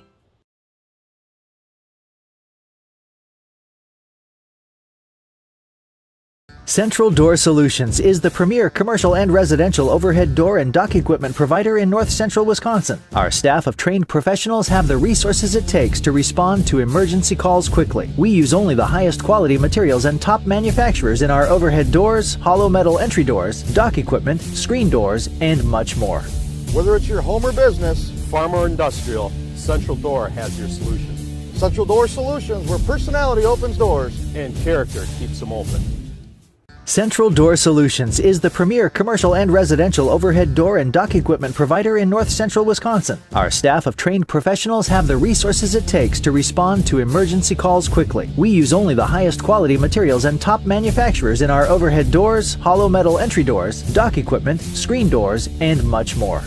Central Door Solutions is the premier commercial and residential overhead door and dock equipment provider in north central Wisconsin. Our staff of trained professionals have the resources it takes to respond to emergency calls quickly. We use only the highest quality materials and top manufacturers in our overhead doors, hollow metal entry doors, dock equipment, screen doors, and much more. Whether it's your home or business, farm or industrial, Central Door has your solution. Central Door Solutions, where personality opens doors and character keeps them open. Central Door Solutions is the premier commercial and residential overhead door and dock equipment provider in north central Wisconsin. Our staff of trained professionals have the resources it takes to respond to emergency calls quickly. We use only the highest quality materials and top manufacturers in our overhead doors, hollow metal entry doors, dock equipment, screen doors, and much more.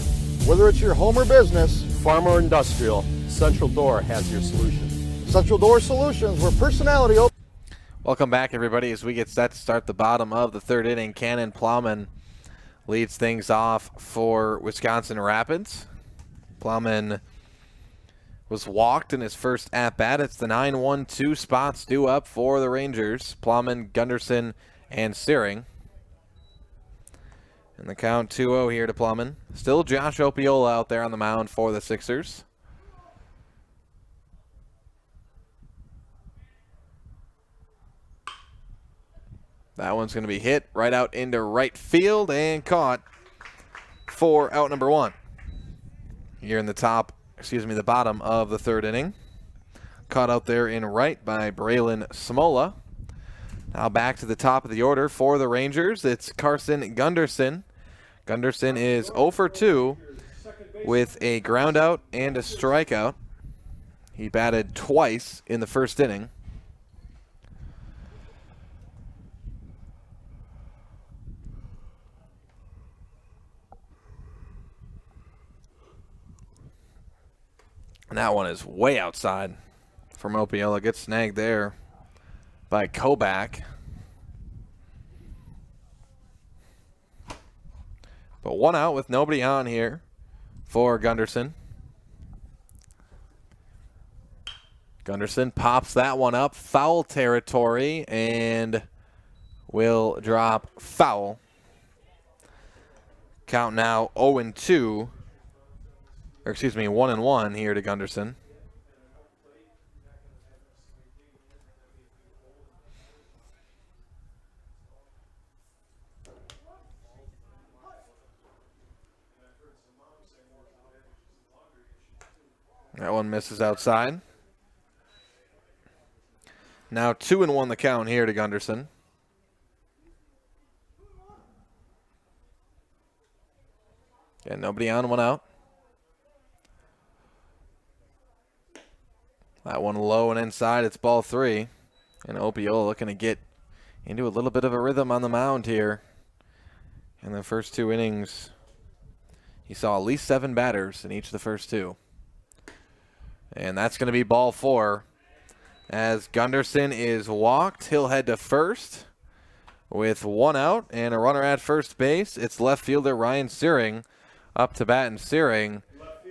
Whether it's your home or business, farm or industrial, Central Door has your solution. Central Door Solutions, where personality opens. Welcome back, everybody, as we get set to start the bottom of the third inning. Cannon Plowman leads things off for Wisconsin Rapids. Plowman was walked in his first at-bat. It's the 9-1-2 spots due up for the Rangers. Plowman, Gunderson, and Searing. And the count 2-0 here to Plowman. Still Josh Opiola out there on the mound for the Sixers. That one's going to be hit right out into right field and caught for out number one. Here in the bottom of the third inning. Caught out there in right by Braylon Smola. Now back to the top of the order for the Rangers. It's Carson Gunderson. Gunderson is 0 for 2 with a ground out and a strikeout. He batted twice in the first inning. And that one is way outside from Opiola. Gets snagged there by Kobach. But one out with nobody on here for Gunderson. Gunderson pops that one up. Foul territory and will drop foul. Count now 0-2. Or excuse me, 1-1 here to Gunderson. That one misses outside. Now 2-1 the count here to Gunderson. And nobody on, one out. That one low and inside. It's ball 3. And Opiola looking to get into a little bit of a rhythm on the mound here. In the first 2 innings, he saw at least 7 batters in each of the first 2. And that's going to be ball 4. As Gunderson is walked, he'll head to first with 1 out and a runner at first base. It's left fielder Ryan Searing up to bat, and Searing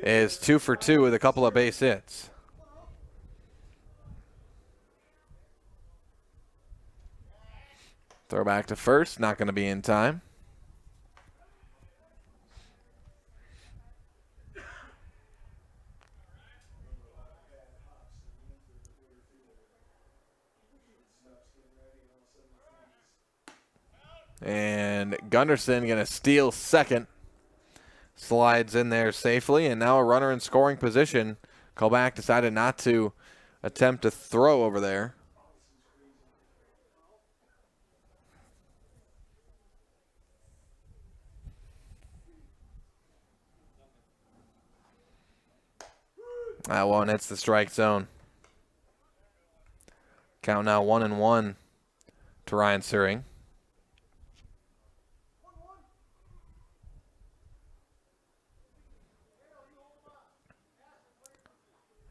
is 2 for 2 with a couple of base hits. Throw back to first, not going to be in time. And Gunderson going to steal second. Slides in there safely, and now a runner in scoring position. Kobach decided not to attempt to throw over there. That one hits the strike zone. Count now 1-1 to Ryan Searing.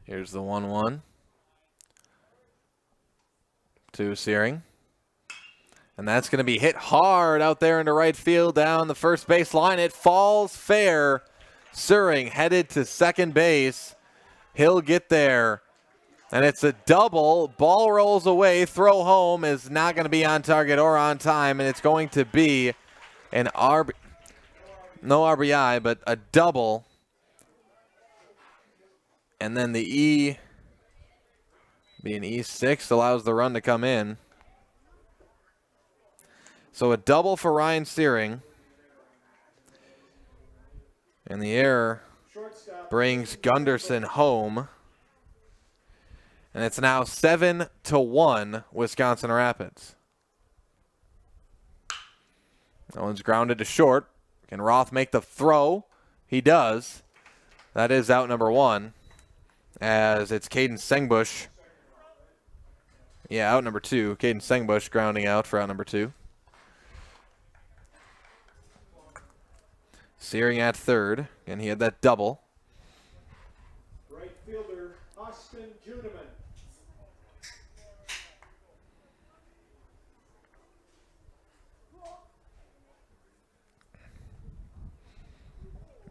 Here's the 1-1 to Searing. And that's going to be hit hard out there into right field down the first base line. It falls fair. Searing headed to second base. He'll get there And it's a double. Ball rolls away. Throw home is not going to be on target or on time. And it's going to be an no RBI, but a double. And then the E, being E6, allows the run to come in. So a double for Ryan Searing. And the error brings Gunderson home. And it's now 7-1 Wisconsin Rapids. That one's grounded to short. Can Roth make the throw? He does. That is out number one, as it's Caden Sengbush. Yeah, out number two. Caden Sengbush grounding out for out number two. Searing at third, and he had that double. Right fielder Austin Juneman.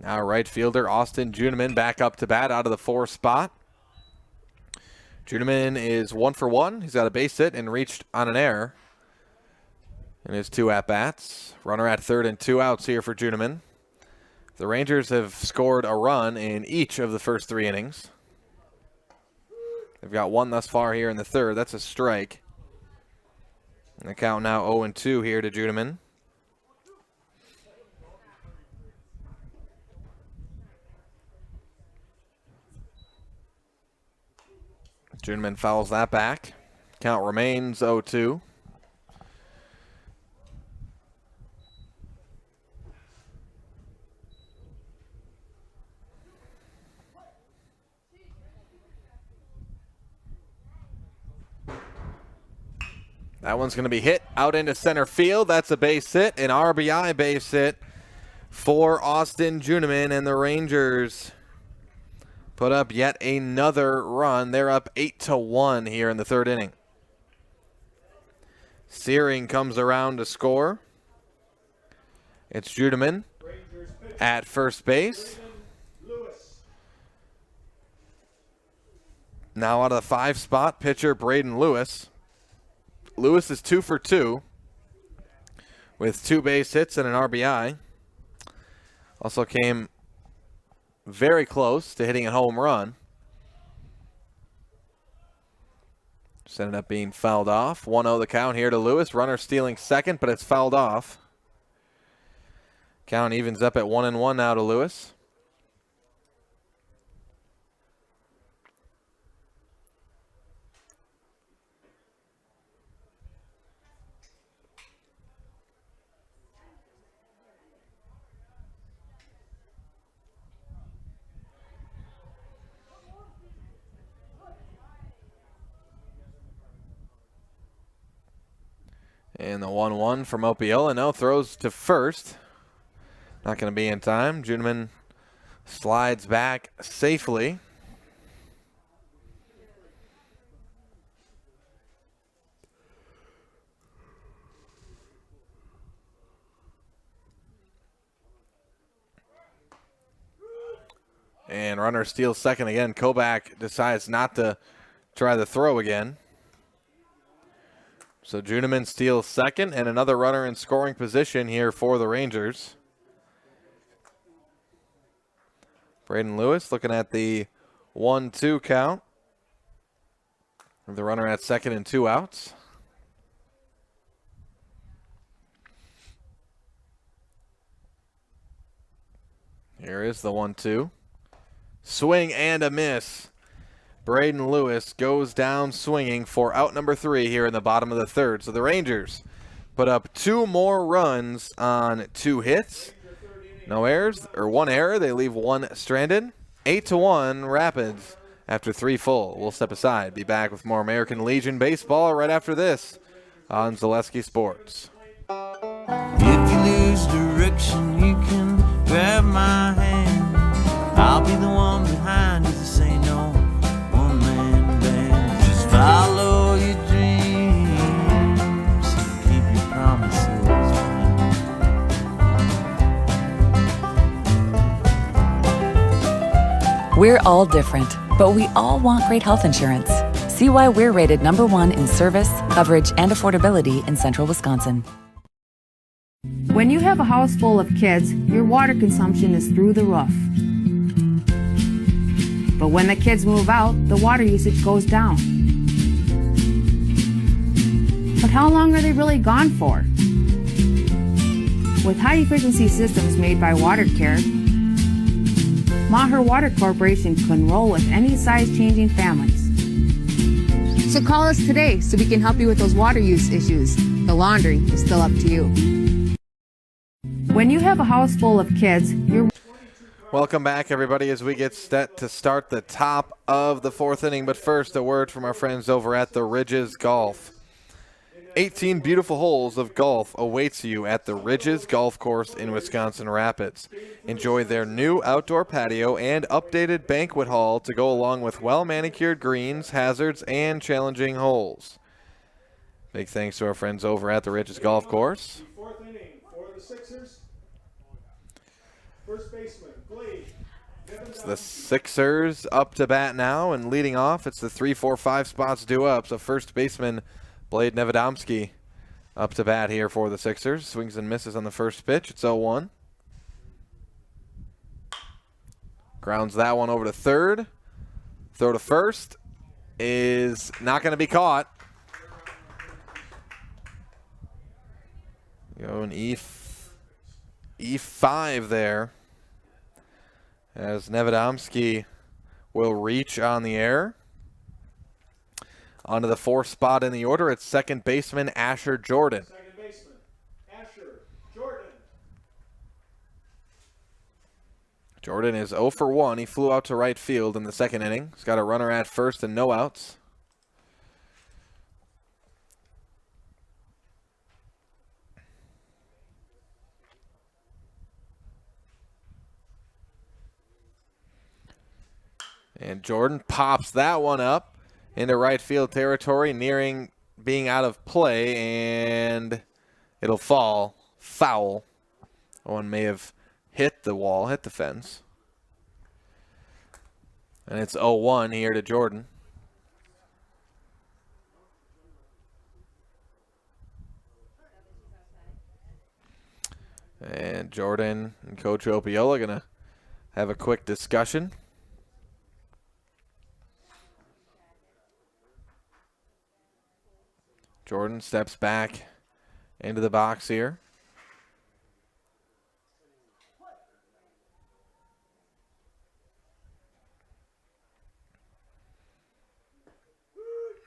Now right fielder Austin Juneman back up to bat out of the 4 spot. Juneman is 1 for 1. He's got a base hit and reached on an error in his 2 at-bats. Runner at third and 2 outs here for Juneman. The Rangers have scored a run in each of the first 3 innings. They've got 1 thus far here in the third. That's a strike. And the count now 0-2 here to Juneman. Juneman fouls that back. Count remains 0-2. That one's going to be hit out into center field. That's a base hit, an RBI base hit for Austin Juneman, and the Rangers put up yet another run. They're up 8-1 here in the third inning. Searing comes around to score. It's Juneman at first base. Now out of the 5 spot, pitcher Braden Lewis. Lewis is 2 for 2 with 2 base hits and an RBI. Also came very close to hitting a home run. Just ended up being fouled off. 1-0 the count here to Lewis. Runner stealing second, but it's fouled off. Count evens up at 1-1 now to Lewis. And the 1-1 from Opiola. No, throws to first. Not going to be in time. Juneman slides back safely. And runner steals second again. Kovac decides not to try the throw again. So Juneman steals second, and another runner in scoring position here for the Rangers. Braden Lewis looking at the 1-2 count. The runner at second and 2 outs. Here is the 1-2. Swing and a miss. Braden Lewis goes down swinging for out number 3 here in the bottom of the third. So the Rangers put up 2 more runs on 2 hits. No errors, or 1 error. They leave 1 stranded. 8-1 Rapids after 3 full. We'll step aside. Be back with more American Legion baseball right after this on Zaleski Sports. If you lose direction, you can grab my hand. I'll be the one behind you to say no. Follow your dreams, keep your promises. We're all different, but we all want great health insurance. See why we're rated #1 in service, coverage, and affordability in central Wisconsin. When you have a house full of kids, your water consumption is through the roof. But when the kids move out, the water usage goes down. But how long are they really gone for? With high-efficiency systems made by WaterCare, Maher Water Corporation can roll with any size-changing families. So call us today so we can help you with those water use issues. The laundry is still up to you. When you have a house full of kids, you're... Welcome back, everybody, as we get set to start the top of the 4th inning. But first, a word from our friends over at the Ridges Golf. 18 beautiful holes of golf awaits you at the Ridges Golf Course in Wisconsin Rapids. Enjoy their new outdoor patio and updated banquet hall to go along with well-manicured greens, hazards, and challenging holes. Big thanks to our friends over at the Ridges Golf Course. 4th inning for the Sixers. First baseman, Blade. It's the Sixers up to bat now, and leading off, it's the 3, 4, 5 spots due up. So first baseman Blade Nevedomski up to bat here for the Sixers. Swings and misses on the first pitch. It's 0-1. Grounds that one over to third. Throw to first is not going to be caught. Go an E5 there, as Nevedomski will reach on the air. Onto the 4th spot in the order, it's second baseman Asher Jordan. Second baseman, Asher Jordan. Jordan is 0 for 1. He flew out to right field in the 2nd inning. He's got a runner at first and no outs. And Jordan pops that one up into right field territory, nearing being out of play, and it'll fall foul. One may have hit the wall, hit the fence. And it's 0-1 here to Jordan. And Jordan and Coach Opiola going to have a quick discussion. Jordan steps back into the box here.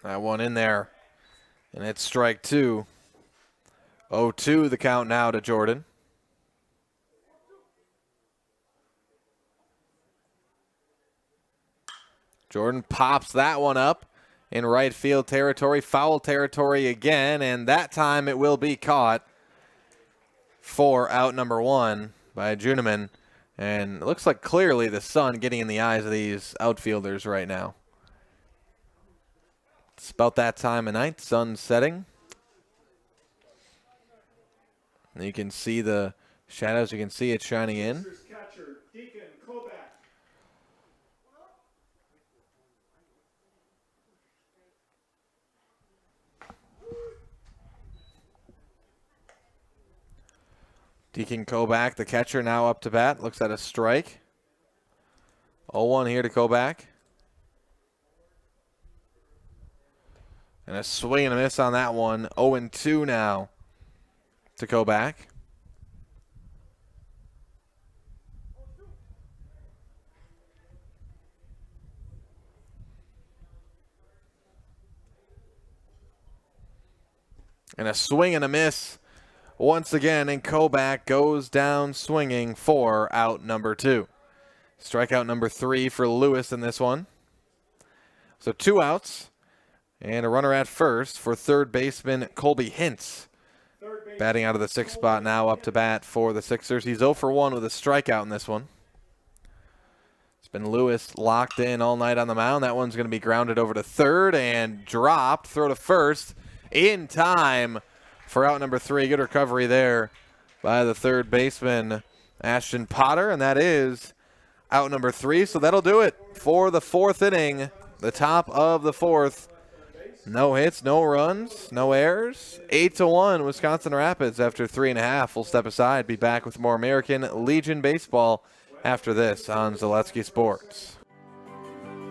That one in there, and it's strike 2. 0-2 the count now to Jordan. Jordan pops that one up in right field territory, foul territory again, and that time it will be caught for out number 1 by Juniman. And it looks like clearly the sun getting in the eyes of these outfielders right now. It's about that time of night, sun setting. And you can see the shadows, you can see it shining in. Catcher, Deacon Kovac. Deacon Kovac, the catcher, now up to bat. Looks at a strike. 0-1 here to Kovac. And a swing and a miss on that one. 0-2 now to Kovac. And a swing and a miss once again, and Kovac goes down swinging for out number 2. Strikeout number 3 for Lewis in this one. So 2 outs and a runner at first for third baseman Colby Hintz. Batting out of the 6th spot now, up to bat for the Sixers. He's 0 for 1 with a strikeout in this one. It's been Lewis locked in all night on the mound. That one's going to be grounded over to third and dropped. Throw to first in time for out number 3. Good recovery there by the third baseman, Ashton Potter, and that is out number 3. So that'll do it for the 4th inning, the top of the 4th. No hits, no runs, no errors. 8-1 Wisconsin Rapids after 3.5. We'll step aside, be back with more American Legion baseball after this on Zaleski Sports.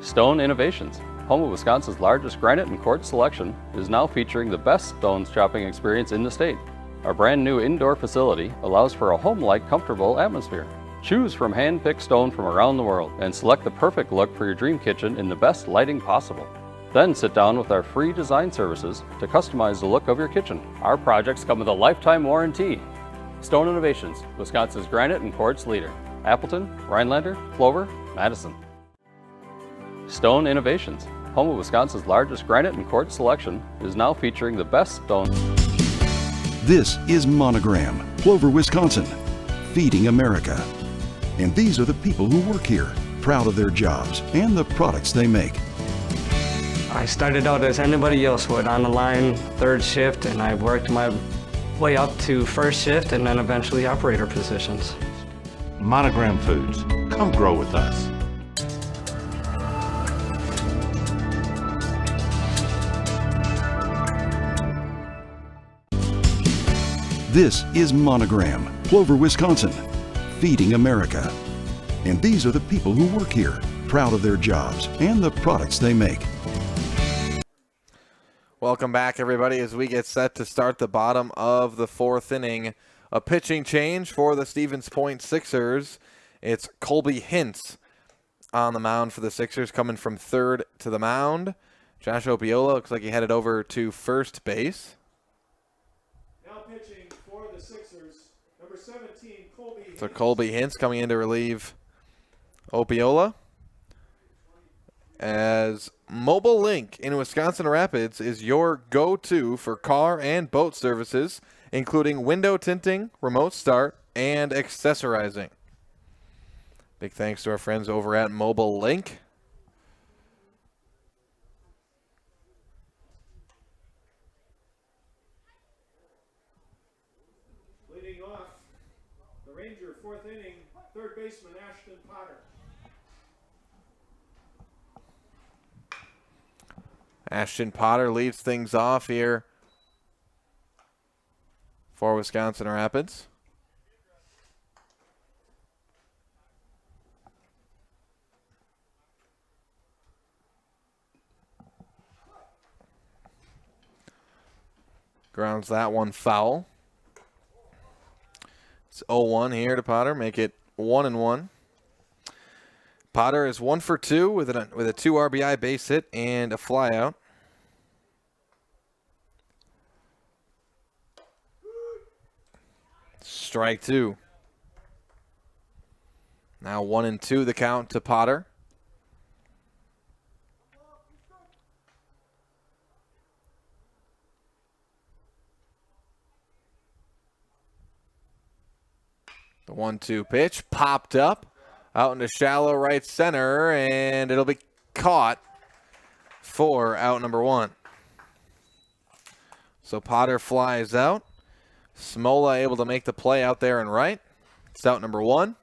Stone Innovations, home of Wisconsin's largest granite and quartz selection, is now featuring the best stones shopping experience in the state. Our brand new indoor facility allows for a home-like, comfortable atmosphere. Choose from hand-picked stone from around the world and select the perfect look for your dream kitchen in the best lighting possible. Then sit down with our free design services to customize the look of your kitchen. Our projects come with a lifetime warranty. Stone Innovations, Wisconsin's granite and quartz leader. Appleton, Rhinelander, Clover, Madison. Stone Innovations, home of Wisconsin's largest granite and quartz selection, is now featuring the best stone. This is Monogram, Clover, Wisconsin, feeding America. And these are the people who work here, proud of their jobs and the products they make. I started out as anybody else would, on the line, third shift, and I worked my way up to first shift and then eventually operator positions. Monogram Foods, come grow with us. This is Monogram, Clover, Wisconsin, feeding America. And these are the people who work here, proud of their jobs and the products they make. Welcome back, everybody, as we get set to start the bottom of the 4th inning. A pitching change for the Stevens Point Sixers. It's Colby Hintz on the mound for the Sixers, coming from third to the mound. Josh Opiola looks like he headed over to first base. Now pitching for the Sixers, number 17, Colby Hintz. So Colby Hintz coming in to relieve Opiola. As Mobile Link in Wisconsin Rapids is your go-to for car and boat services, including window tinting, remote start, and accessorizing. Big thanks to our friends over at Mobile Link. Leading off, the Ranger, 4th inning, third baseman Ashton Potter. Ashton Potter leads things off here for Wisconsin Rapids. Grounds that one foul. It's 0-1 here to Potter, make it 1-1. Potter is 1 for 2 with a 2 RBI base hit and a flyout. Strike 2. Now 1-2 the count to Potter. The 1-2 pitch popped up out into shallow right center, and it'll be caught for out number 1. So Potter flies out. Smola able to make the play out there and right. It's out number 1.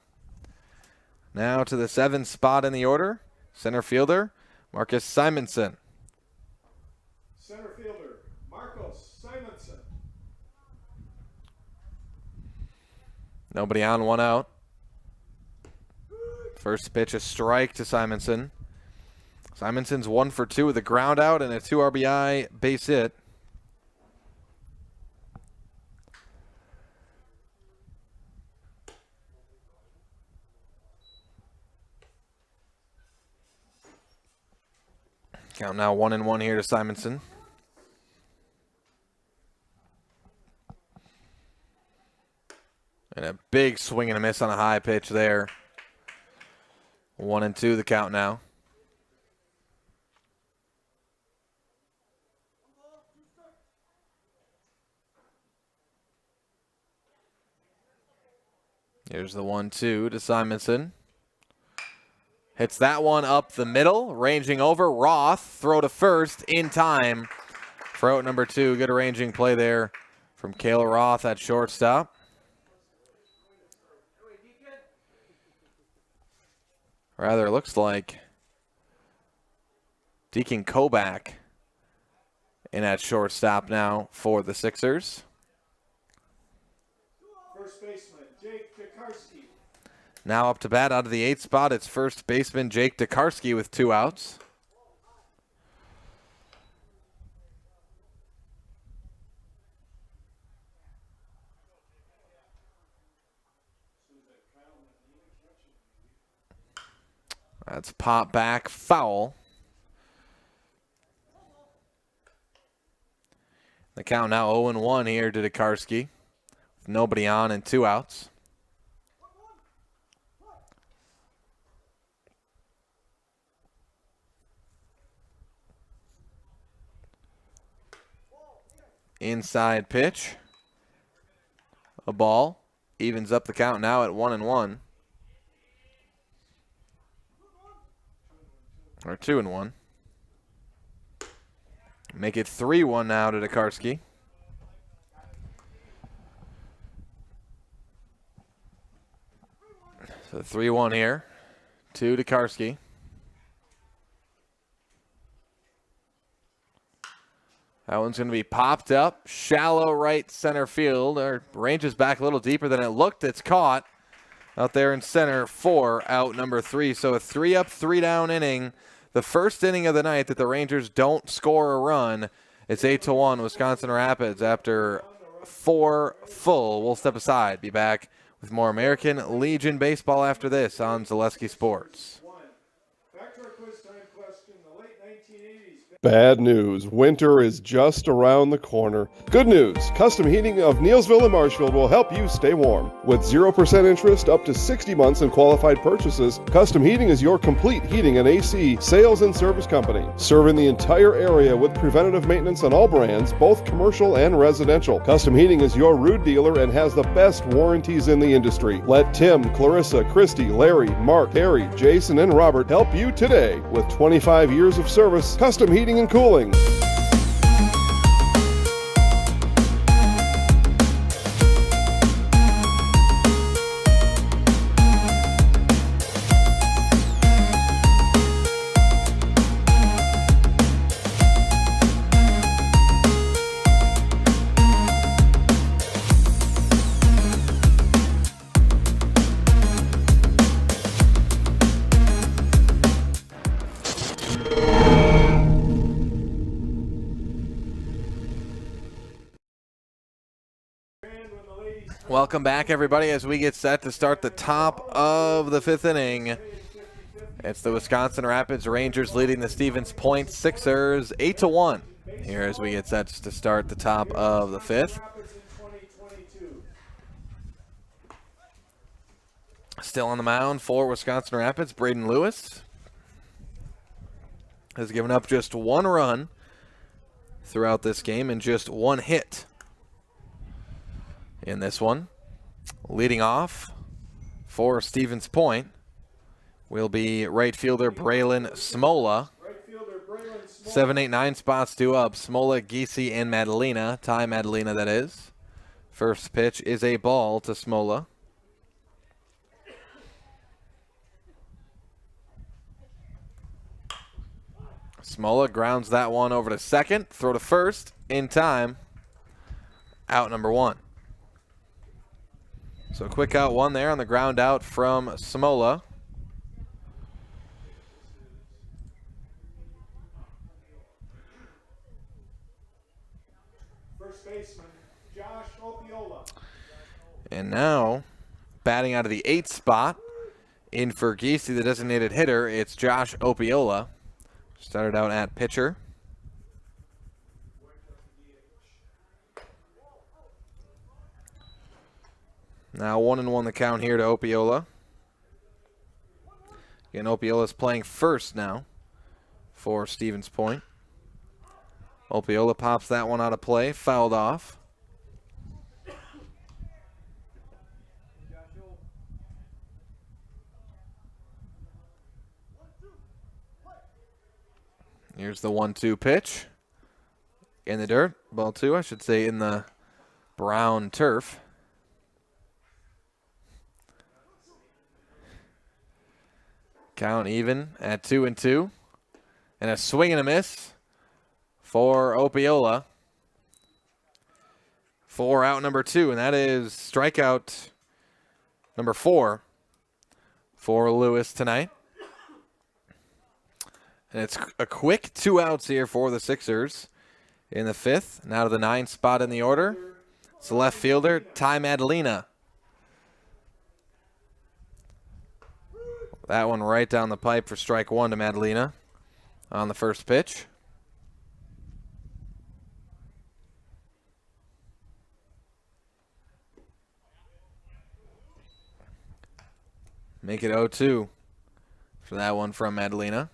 Now to the 7th spot in the order, center fielder Marcus Simonson. Center fielder Marcos Simonson. Nobody on, 1 out. First pitch, a strike to Simonson. Simonson's 1 for 2 with a ground out and a 2 RBI base hit. Count now 1-1 here to Simonson. And a big swing and a miss on a high pitch there. 1-2 the count now. Here's the 1-2 to Simonson. Hits that one up the middle, ranging over. Roth, throw to first in time for out number 2. Good arranging play there from Cale Roth at shortstop. Rather, it looks like Deacon Kobach And at shortstop now for the Sixers. First baseman, Jake Tokarski. Now up to bat out of the 8th spot, it's first baseman Jake Tokarski with 2 outs. That's pop back foul. The count now 0-1 here to Tokarski. With nobody on and 2 outs. Inside pitch. A ball. Evens up the count now at 1-1. Or 2-1. Make it 3-1 now to Tokarski. So 3-1 here to Tokarski. That one's going to be popped up. Shallow right center field. Or ranges back a little deeper than it looked. It's caught out there in center for out number 3. So a 3-up, 3-down inning. The first inning of the night that the Rangers don't score a run. It's 8-1 Wisconsin Rapids after 4 full. We'll step aside. Be back with more American Legion baseball after this on Zaleski Sports. Back to our quiz time question. The late 1980s. Bad news. Winter is just around the corner. Good news. Custom Heating of Neilsville and Marshfield will help you stay warm. With 0% interest up to 60 months in qualified purchases, Custom Heating is your complete heating and AC sales and service company. Serving the entire area with preventative maintenance on all brands, both commercial and residential. Custom Heating is your Ruud dealer and has the best warranties in the industry. Let Tim, Clarissa, Christy, Larry, Mark, Harry, Jason, and Robert help you today. With 25 years of service, Custom Heating and Cooling. Welcome back, everybody, as we get set to start the top of the 5th inning. It's the Wisconsin Rapids Rangers leading the Stevens Point Sixers 8-1 here as we get set to start the top of the 5th. Still on the mound for Wisconsin Rapids, Braden Lewis has given up just 1 run throughout this game and just 1 hit in this one. Leading off for Stevens Point will be right fielder Braylon Smola. 7, 8, 9 spots due up. Smola, Giese, and Madalena. Ty Madalena, that is. First pitch is a ball to Smola. Smola grounds that one over to second. Throw to first in time. Out number 1. So a quick out 1 there on the ground out from Smola. First baseman, Josh Opiola. And now, batting out of the 8th spot, in for Giese, the designated hitter, it's Josh Opiola. Started out at pitcher. Now 1-1 the count here to Opiola. Again, Opiola's playing first now for Stevens Point. Opiola pops that one out of play, fouled off. Here's the 1-2 pitch. In the dirt. Ball 2, I should say, in the brown turf. Count even at 2-2. And a swing and a miss for Opiola. 4 out number 2, and that is strikeout number 4 for Lewis tonight. And it's a quick 2 outs here for the Sixers in the 5th. Now to the 9th spot in the order. It's the left fielder, Ty Madalena. That one right down the pipe for strike 1 to Madalena on the first pitch. Make it 0-2 for that one from Madalena.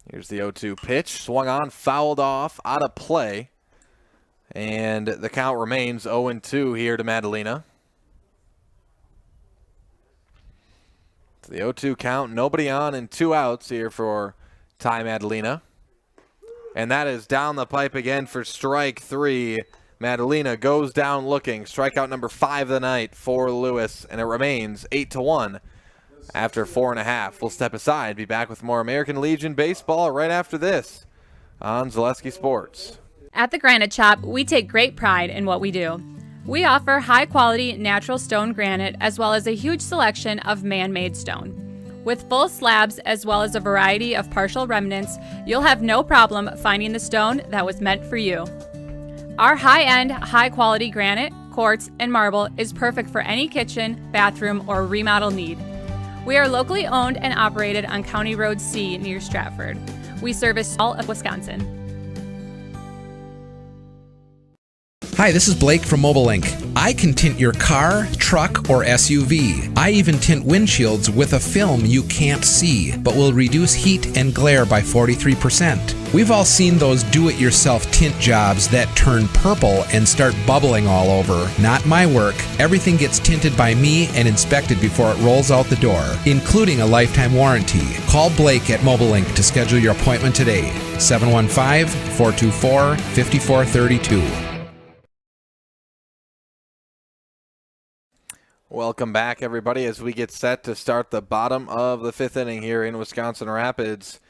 Here's the 0-2 pitch. Swung on, fouled off, out of play. And the count remains 0-2 here to Madalena. So the 0-2 count, nobody on and 2 outs here for Ty Madalena. And that is down the pipe again for strike 3. Madalena goes down looking. Strikeout number 5 of the night for Lewis, and it remains 8-1 after 4.5. We'll step aside, be back with more American Legion baseball right after this on Zaleski Sports. At the Granite Shop, we take great pride in what we do. We offer high-quality natural stone granite as well as a huge selection of man-made stone. With full slabs as well as a variety of partial remnants, you'll have no problem finding the stone that was meant for you. Our high-end, high-quality granite, quartz, and marble is perfect for any kitchen, bathroom, or remodel need. We are locally owned and operated on County Road C near Stratford. We service all of Wisconsin. Hi, this is Blake from Mobile Ink. I can tint your car, truck, or SUV. I even tint windshields with a film you can't see, but will reduce heat and glare by 43%. We've all seen those do-it-yourself tint jobs that turn purple and start bubbling all over. Not my work. Everything gets tinted by me and inspected before it rolls out the door, including a lifetime warranty. Call Blake at Mobile Ink to schedule your appointment today. 715-424-5432. Welcome back, everybody, as we get set to start the bottom of the 5th inning here in Wisconsin Rapids.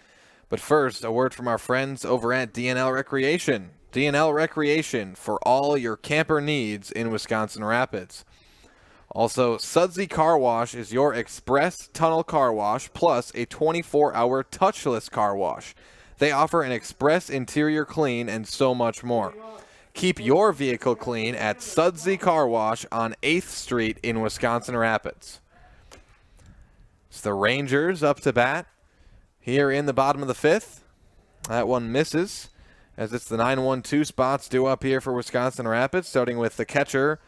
But first, a word from our friends over at DNL Recreation. DNL Recreation for all your camper needs in Wisconsin Rapids. Also, Sudsy Car Wash is your express tunnel car wash plus a 24-hour touchless car wash. They offer an express interior clean and so much more. Keep your vehicle clean at Sudsy Car Wash on 8th Street in Wisconsin Rapids. It's the Rangers up to bat here in the bottom of the 5th. That one misses as it's the 9-1-2 spots due up here for Wisconsin Rapids, starting with the catcher,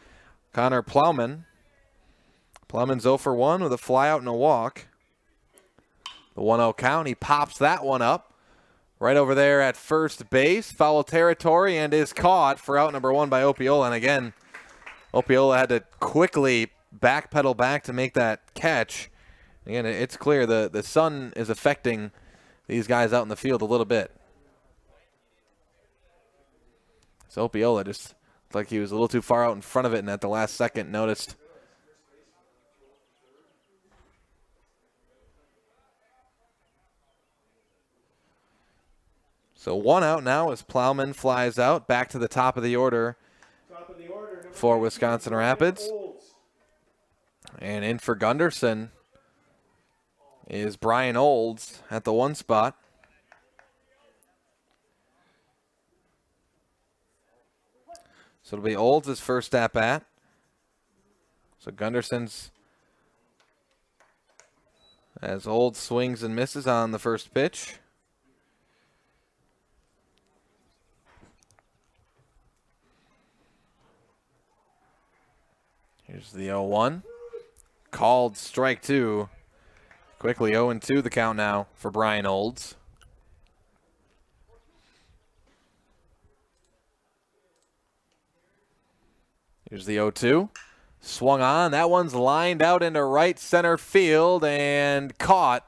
Connor Plowman. Plowman's 0 for 1 with a fly out and a walk. The 1-0 count, he pops that one up. Right over there at first base, foul territory, and is caught for out number 1 by Opiola. And again, Opiola had to quickly backpedal back to make that catch. Again, it's clear the sun is affecting these guys out in the field a little bit. So Opiola just looked like he was a little too far out in front of it, and at the last second noticed. So 1 out now as Plowman flies out back to the top of the order for Wisconsin Rapids. And in for Gunderson is Brian Olds at the 1 spot. So it'll be Olds' first at bat. So Gunderson's as Olds swings and misses on the first pitch. Here's the 0-1. Called strike 2. Quickly 0-2 the count now for Brian Olds. Here's the 0-2. Swung on. That one's lined out into right center field and caught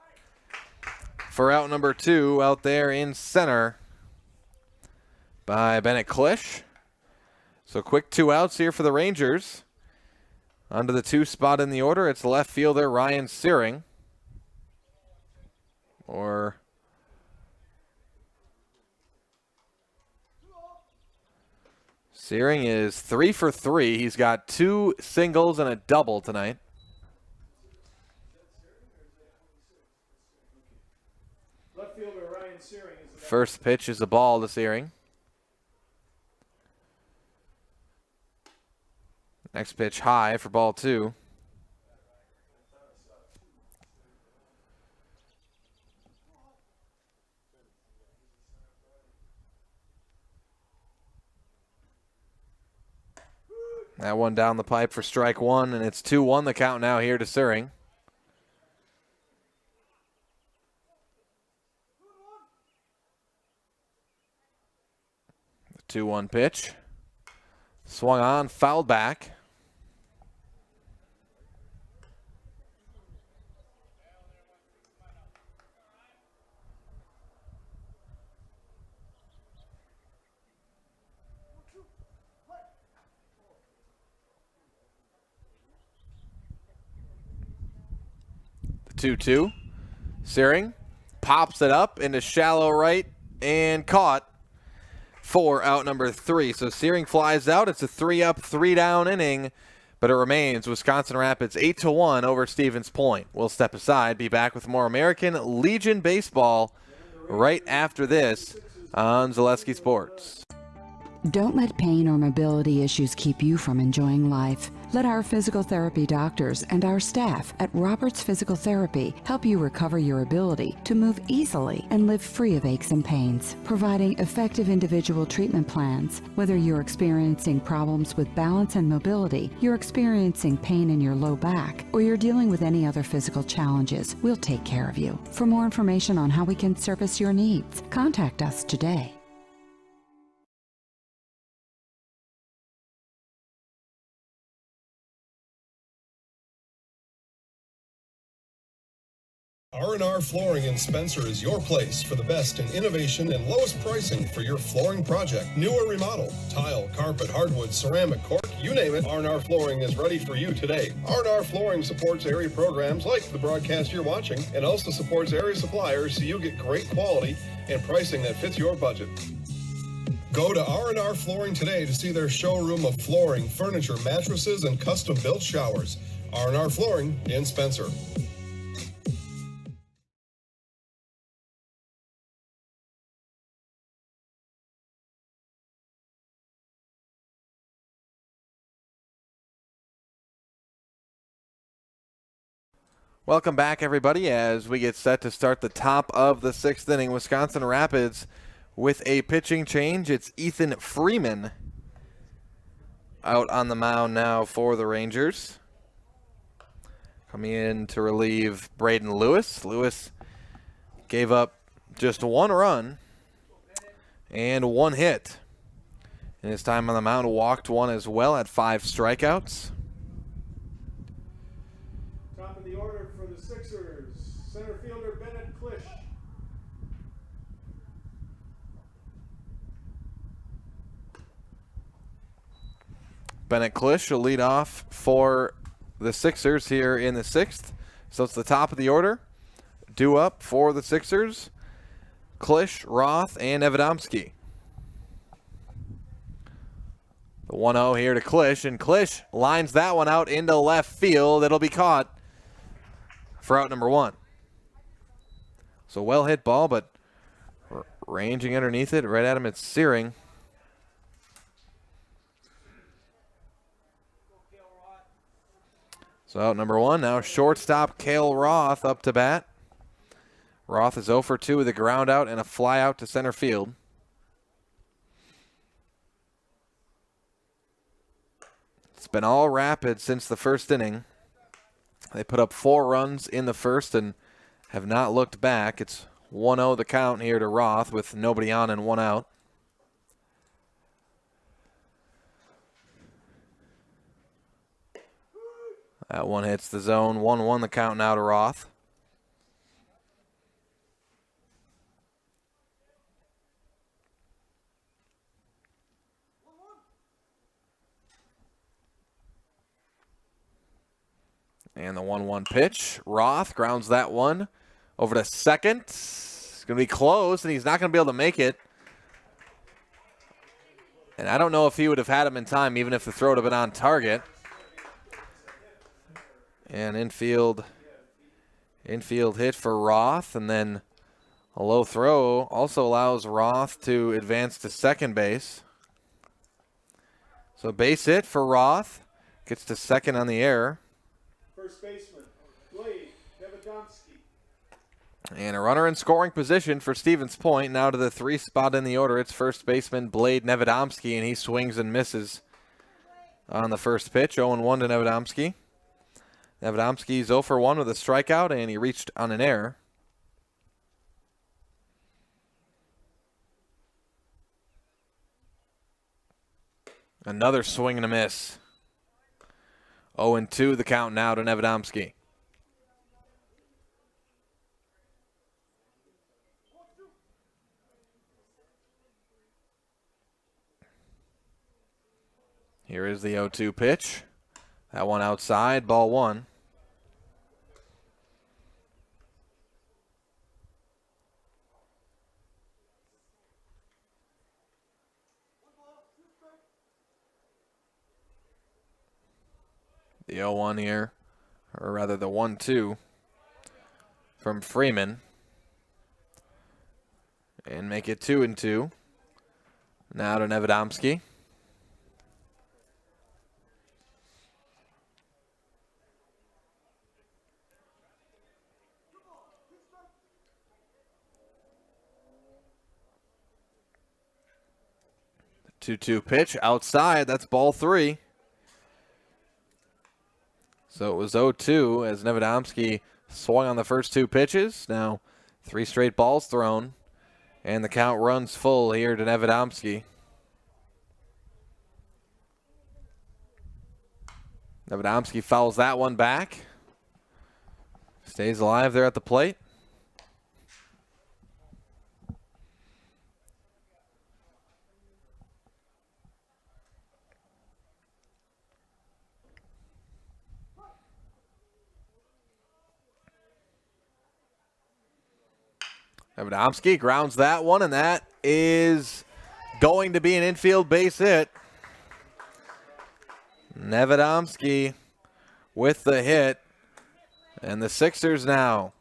for out number 2 out there in center by Bennett Klisch. So quick 2 outs here for the Rangers. Onto the 2 spot in the order, it's left fielder Ryan Searing. Or Searing is 3 for 3. He's got 2 singles and a double tonight. Left fielder Ryan Searing is the First pitch is a ball to Searing. Next pitch high for ball 2. That one down the pipe for strike 1, and it's 2-1 the count now here to Searing. The 2-1 pitch. Swung on, fouled back. The 2-2. Searing pops it up into shallow right and caught for out number 3. So Searing flies out. It's a 3-up, 3-down inning, but it remains Wisconsin Rapids 8-1 over Stevens Point. We'll step aside, be back with more American Legion baseball right after this on Zaleski Sports. Don't let pain or mobility issues keep you from enjoying life. Let our physical therapy doctors and our staff at Roberts Physical Therapy help you recover your ability to move easily and live free of aches and pains, providing effective individual treatment plans. Whether you're experiencing problems with balance and mobility, you're experiencing pain in your low back, or you're dealing with any other physical challenges, we'll take care of you. For more information on how we can service your needs, contact us today. R&R Flooring in Spencer is your place for the best in innovation and lowest pricing for your flooring project. New or remodel, tile, carpet, hardwood, ceramic, cork, you name it, R&R Flooring is ready for you today. R&R Flooring supports area programs like the broadcast you're watching and also supports area suppliers so you get great quality and pricing that fits your budget. Go to R&R Flooring today to see their showroom of flooring, furniture, mattresses, and custom-built showers. R&R Flooring in Spencer. Welcome back, everybody, as we get set to start the top of the 6th inning. Wisconsin Rapids with a pitching change. It's Ethan Freeman out on the mound now for the Rangers. Coming in to relieve Braden Lewis. Lewis gave up just 1 run and 1 hit. In his time on the mound, walked 1 as well at 5 strikeouts. top of the order for the Sixers, center fielder Bennett Klisch. Bennett Klisch will lead off for the Sixers here in the 6th. So it's the top of the order. Due up for the Sixers, Klisch, Roth, and Evadomski. The 1-0 here to Klisch, and Klisch lines that one out into left field. It'll be caught for out number 1. So well hit ball, but ranging underneath it, right at him, it's Searing. So out number 1, now shortstop Cale Roth up to bat. Roth is 0 for 2 with a ground out and a fly out to center field. It's been all Rapids since the first inning. They put up 4 runs in the first and have not looked back. It's 1-0 the count here to Roth with nobody on and 1 out. That one hits the zone. 1-1 the count now to Roth. And the 1-1 pitch. Roth grounds that one Over to second. It's going to be close, and he's not going to be able to make it. And I don't know if he would have had him in time, even if the throw would have been on target. And infield hit for Roth, and then a low throw also allows Roth to advance to second base. So base hit for Roth. Gets to second on the air. First baseman, Blade Nevedomski. And a runner in scoring position for Stevens Point. Now to the 3 spot in the order. It's first baseman Blade Nevedomski, and he swings and misses on the first pitch. 0-1 to Nevedomski. Nevedomski's 0 for 1 with a strikeout, and he reached on an error. Another swing and a miss. 0-2 the count now to Nevedomski. Here is the 0-2 pitch. That one outside, ball 1. The 0-1 here, or rather the 1-2 from Freeman. And make it 2-2. Now to Nevedomski. The 2-2 pitch outside, that's ball 3. So it was 0-2 as Nevedomski swung on the first 2 pitches. Now 3 straight balls thrown. And the count runs full here to Nevedomski. Nevedomski fouls that one back. Stays alive there at the plate. Nevedomski grounds that one, and that is going to be an infield base hit. Nevedomski with the hit, and the Sixers now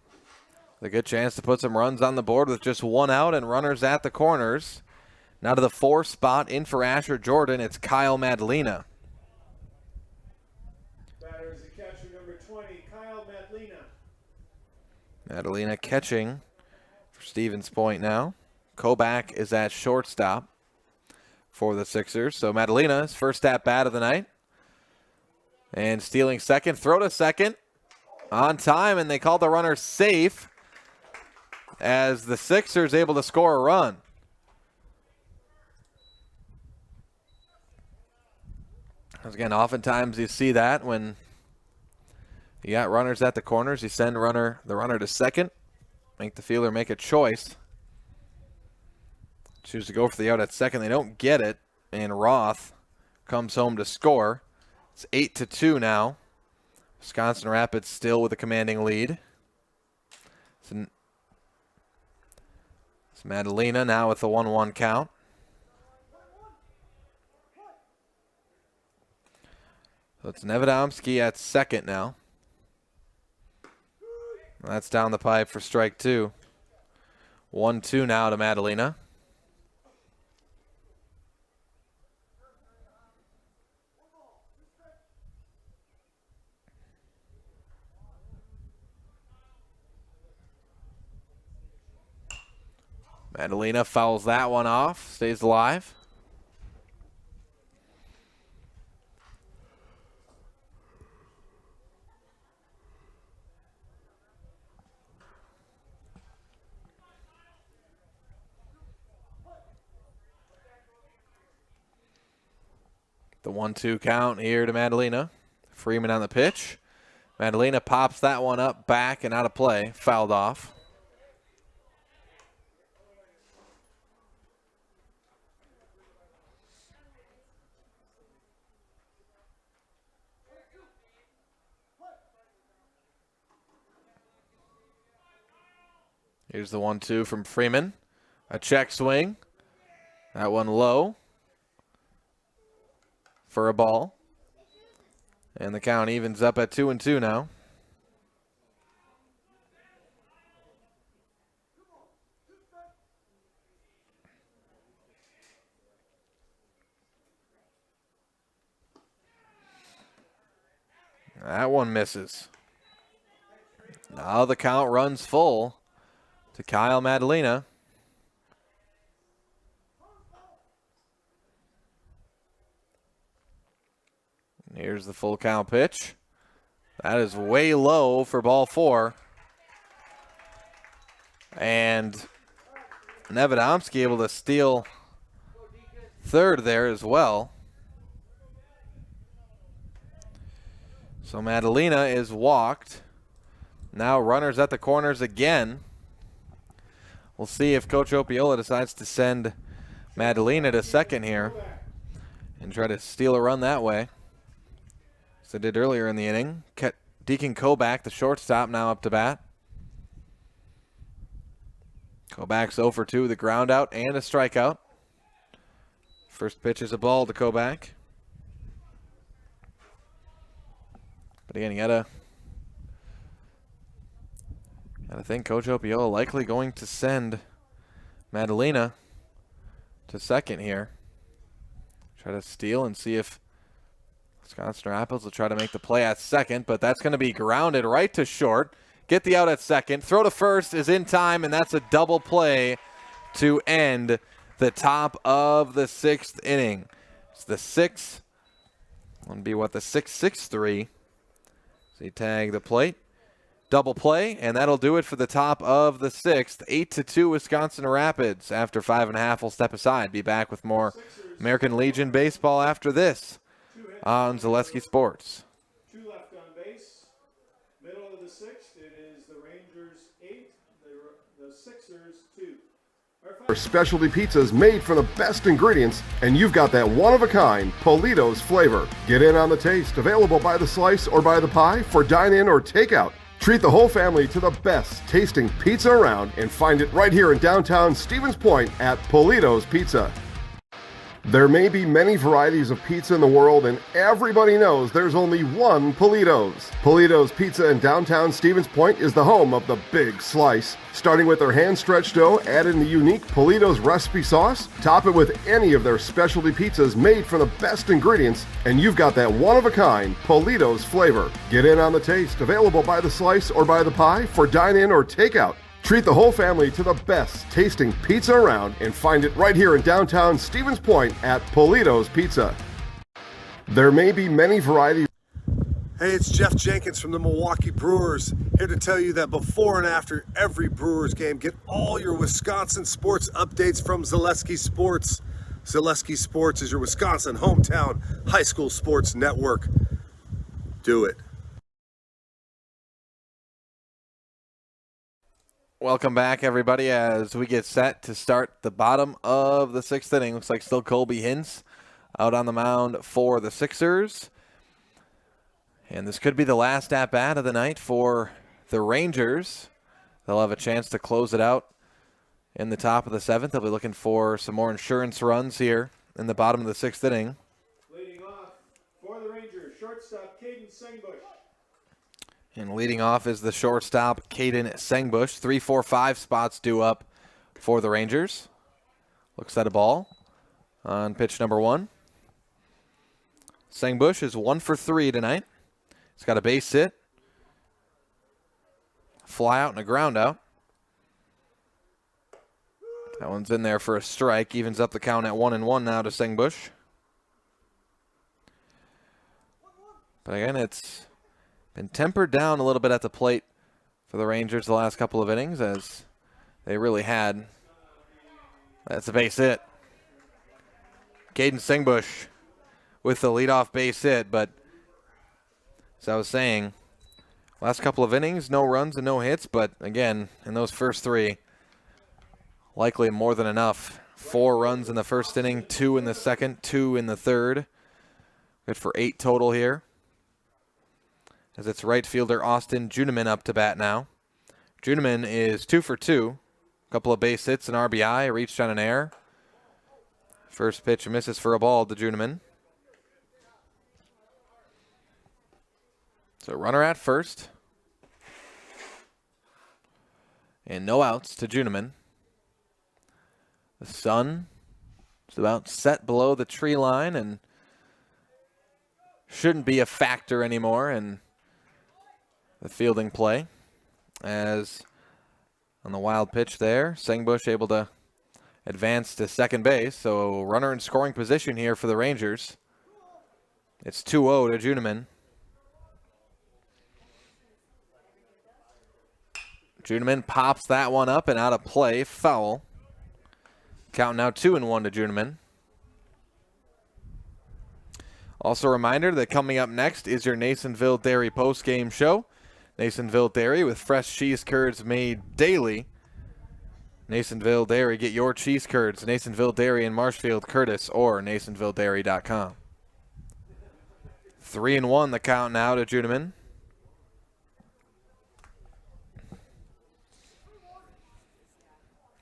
with a good chance to put some runs on the board with just 1 out and runners at the corners. Now to the 4 spot in for Asher Jordan, it's Kyle Madalena. Batter is the catcher number 20, Kyle Madalena. Madalena catching for Stevens Point now. Kobach is at shortstop for the Sixers. So Madalena's first at bat of the night. And stealing second, throw to second on time, and they called the runner safe as the Sixers able to score a run. As again, oftentimes you see that when you got runners at the corners, you send the runner to second, make the fielder make a choice. Choose to go for the out at second. They don't get it, and Roth comes home to score. It's 8-2 now. Wisconsin Rapids still with a commanding lead. It's Madalena now with the 1-1 count. So it's Nevedomski at second now. That's down the pipe for strike 2. 1-2 now to Madalena. Madalena fouls that one off, stays alive. The 1-2 count here to Madalena. Freeman on the pitch. Madalena pops that one up, back, and out of play. Fouled off. Here's the 1-2 from Freeman. A check swing. That one low for a ball. And the count evens up at 2-2 now. That one misses. Now the count runs full to Kyle Madalena. And here's the full count pitch. That is way low for ball 4. And Nevadomski able to steal third there as well. So Madalena is walked. Now runners at the corners again. We'll see if Coach Opiola decides to send Madalena to second here and try to steal a run that way, as they did earlier in the inning. Deacon Koback, the shortstop, now up to bat. Koback's 0 for 2 with a ground out and a strikeout. First pitch is a ball to Koback. But again, you gotta think Coach Opiola likely going to send Madalena to second here. Try to steal and see if Wisconsin Rapids will try to make the play at second, but that's going to be grounded right to short. Get the out at second. Throw to first is in time, and that's a double play to end the top of the 6th inning. It's the 6th. That'll be what, the 6-6-3. So you tag the plate. Double play, and that'll do it for the top of the 6th. 8-2 Wisconsin Rapids. After 5.5, we'll step aside. Be back with more American Legion baseball after this on Zaleski Sports. 2 left on base. Middle of the 6th, it is the Rangers 8, the Sixers 2. Our specialty pizzas made from the best ingredients, and you've got that one-of-a-kind Polito's flavor. Get in on the taste. Available by the slice or by the pie for dine-in or takeout. Treat the whole family to the best tasting pizza around and find it right here in downtown Stevens Point at Polito's Pizza. There may be many varieties of pizza in the world, and everybody knows there's only one Polito's. Polito's Pizza in downtown Stevens Point is the home of the big slice. Starting with their hand-stretched dough, add in the unique Polito's recipe sauce, top it with any of their specialty pizzas made from the best ingredients, and you've got that one-of-a-kind Polito's flavor. Get in on the taste. Available by the slice or by the pie for dine-in or takeout. Treat the whole family to the best tasting pizza around and find it right here in downtown Stevens Point at Polito's Pizza. There may be many varieties. Hey, it's Jeff Jenkins from the Milwaukee Brewers, here to tell you that before and after every Brewers game, get all your Wisconsin sports updates from Zaleski Sports. Zaleski Sports is your Wisconsin hometown high school sports network. Do it. Welcome back, everybody, as we get set to start the bottom of the 6th inning. Looks like still Colby Hintz out on the mound for the Sixers. And this could be the last at-bat of the night for the Rangers. They'll have a chance to close it out in the top of the 7th. They'll be looking for some more insurance runs here in the bottom of the 6th inning. Leading off for the Rangers, shortstop Caden Sengbush. And leading off is the shortstop, Caden Sengbush. 3, 4, 5 spots due up for the Rangers. Looks at a ball on pitch number 1. Sengbush is 1 for 3 tonight. He's got a base hit, fly out, and a ground out. That one's in there for a strike. Evens up the count at 1-1 now to Sengbush. But again, it's been tempered down a little bit at the plate for the Rangers the last couple of innings, as they really had. That's a base hit. Caden Sengbush with the leadoff base hit, but as I was saying, last couple of innings, no runs and no hits, but again, in those first 3, likely more than enough. 4 runs in the first inning, 2 in the second, 2 in the third. Good for 8 total here. As it's right fielder Austin Juneman up to bat now. Juneman is 2 for 2 couple of base hits and RBI, reached on an error. First pitch misses for a ball to Juneman. So runner at first. And no outs to Juneman. The sun is about set below the tree line and shouldn't be a factor anymore in the fielding play. As on the wild pitch there, Sengbush able to advance to second base. So runner in scoring position here for the Rangers. It's 2-0 to Juneman. Juneman pops that one up and out of play. Foul. Count now 2-1 to Juneman. Also a reminder that coming up next is your Nasonville Dairy post-game show. Nasonville Dairy with fresh cheese curds made daily. Nasonville Dairy, get your cheese curds. Nasonville Dairy in Marshfield, Curtis, or NasonvilleDairy.com. 3-1 the count now to Juneman.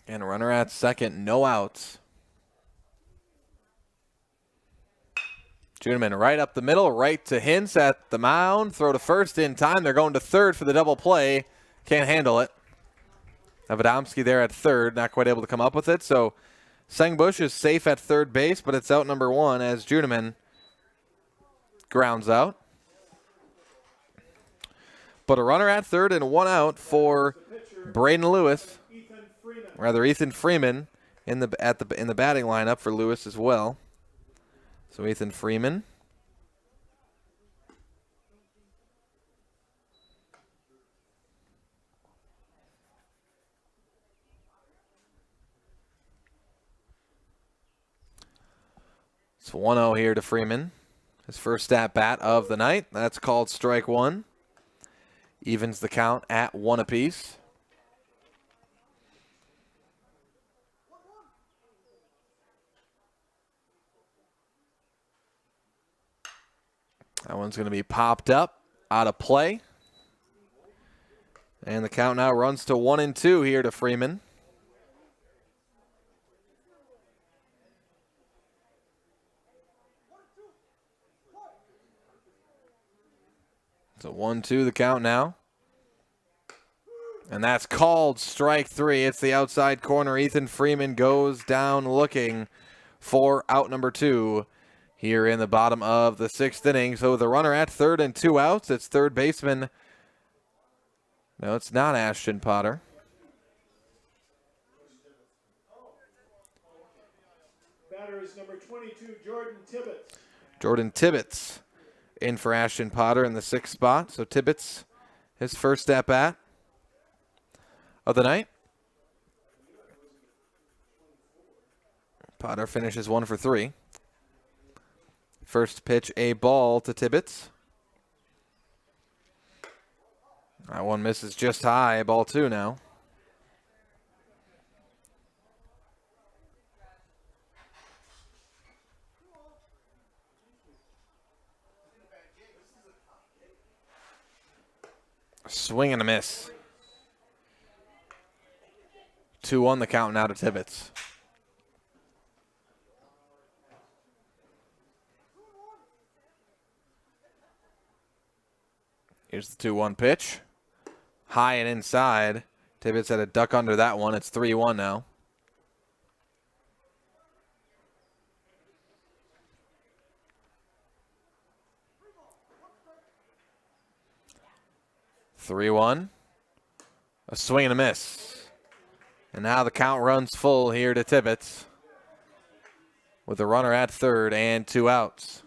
And runner at second, no outs. Juneman right up the middle, right to Hintz at the mound. Throw to first in time. They're going to third for the double play. Can't handle it. Avidomski there at third, not quite able to come up with it. So Sengbush is safe at third base, but it's out number one as Juneman grounds out. But a runner at third and one out for Braden Lewis. Rather, Ethan Freeman in the batting lineup for Lewis as well. So Ethan Freeman. It's 1-0 here to Freeman. His first at-bat of the night. That's called strike one. Evens the count at 1 apiece. That one's going to be popped up, out of play. And the count now runs to 1-2 here to Freeman. So 1-2 the count now. And that's called strike three. It's the outside corner. Ethan Freeman goes down looking for out number two here in the bottom of the sixth inning. So the runner at third and 2 outs. It's third baseman. No, it's not Ashton Potter. Batter is number 22, Jordan Tibbetts. Jordan Tibbetts in for Ashton Potter in the sixth spot. So Tibbetts, his first at-bat of the night. Potter finishes 1 for 3. First pitch, a ball to Tibbetts. That one misses just high. Ball 2 now. Swing and a miss. 2-1 the count now to Tibbetts. Here's the 2-1 pitch. High and inside. Tibbetts had a duck under that one. It's 3-1 now. A swing and a miss. And now the count runs full here to Tibbetts with a runner at third and 2 outs.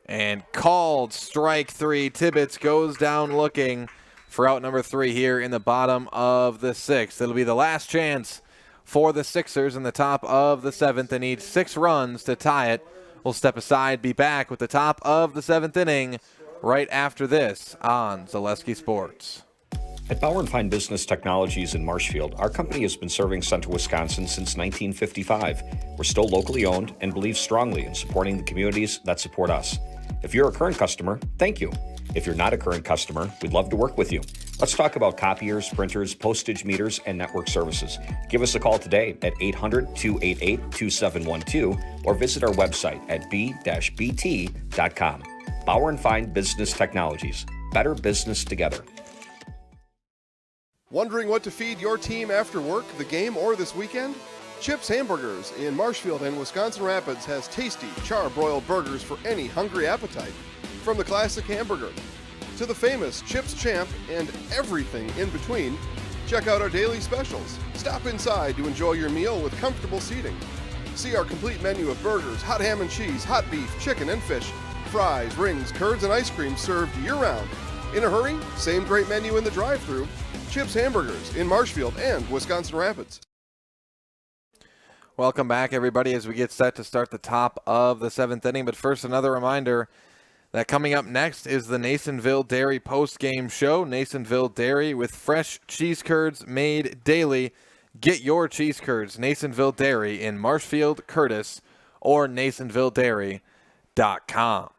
And called strike three. Tibbetts goes down looking for out number 3 here in the bottom of the 6th. It'll be the last chance for the Sixers in the top of the 7th. They need 6 runs to tie it. We'll step aside, be back with the top of the 7th inning right after this on Zaleski Sports. At Bauer & Fine Business Technologies in Marshfield, our company has been serving Central Wisconsin since 1955. We're still locally owned and believe strongly in supporting the communities that support us. If you're a current customer, thank you. If you're not a current customer, we'd love to work with you. Let's talk about copiers, printers, postage meters, and network services. Give us a call today at 800-288-2712 or visit our website at b-bt.com. Bauer & Fine Business Technologies. Better business together. Wondering what to feed your team after work, the game, or this weekend? Chips Hamburgers in Marshfield and Wisconsin Rapids has tasty, char-broiled burgers for any hungry appetite. From the classic hamburger to the famous Chips Champ and everything in between, check out our daily specials. Stop inside to enjoy your meal with comfortable seating. See our complete menu of burgers, hot ham and cheese, hot beef, chicken and fish, fries, rings, curds, and ice cream served year-round. In a hurry? Same great menu in the drive-thru. Chips Hamburgers in Marshfield and Wisconsin Rapids. Welcome back, everybody, as we get set to start the top of the 7th inning. But first, another reminder that coming up next is the Nasonville Dairy post-game show. Nasonville Dairy with fresh cheese curds made daily. Get your cheese curds, Nasonville Dairy in Marshfield, Curtis, or NasonvilleDairy.com.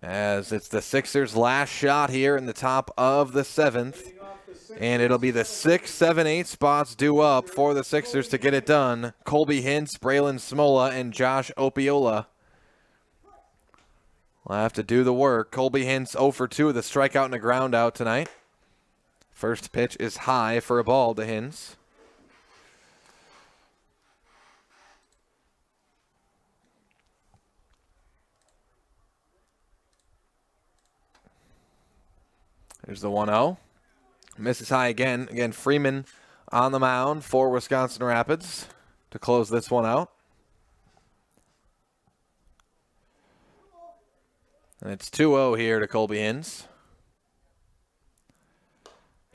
As it's the Sixers' last shot here in the top of the 7th. And it'll be the 6, 7, 8 spots due up for the Sixers to get it done. Colby Hintz, Braylon Smola, and Josh Opiola will have to do the work. Colby Hintz 0 for 2 with a strikeout and a ground out tonight. First pitch is high for a ball to Hintz. Here's the 1-0. Misses high again. Again, Freeman on the mound for Wisconsin Rapids to close this one out. And it's 2-0 here to Colby Hintz.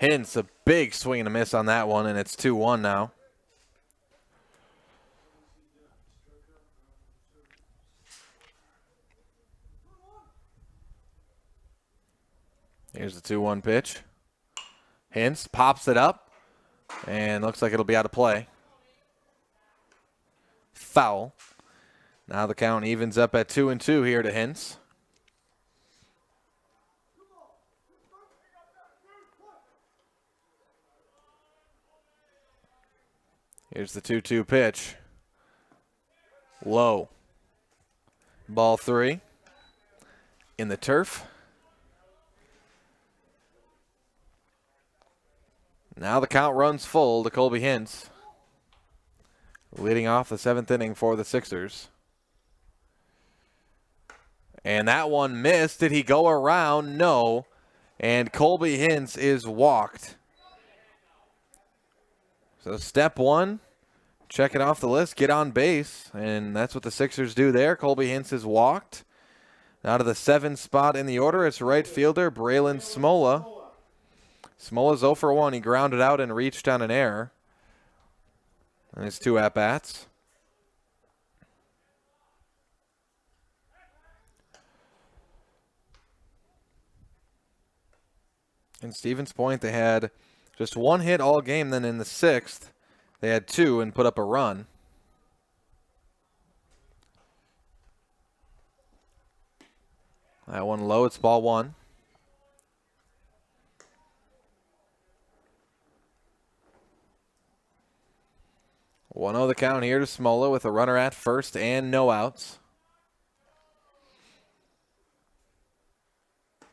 Hintz, a big swing and a miss on that one, and it's 2-1 now. Here's the 2-1 pitch. Hintz pops it up, and looks like it'll be out of play. Foul. Now the count evens up at 2-2 here to Hintz. Here's the 2-2 pitch. Low. Ball 3 in the turf. Now the count runs full to Colby Hintz, leading off the 7th inning for the Sixers. And that one missed. Did he go around? No. And Colby Hintz is walked. So step 1, check it off the list, get on base. And that's what the Sixers do there. Colby Hintz is walked. Now to the 7th spot in the order, it's right fielder Braylon Smola. Smola's 0 for 1. He grounded out and reached on an error. And his 2 at-bats. In Stevens Point, they had just 1 hit all game. Then in the 6th, they had 2 and put up a run. That one low. It's ball 1. One-0 the count here to Smola with a runner at first and no outs.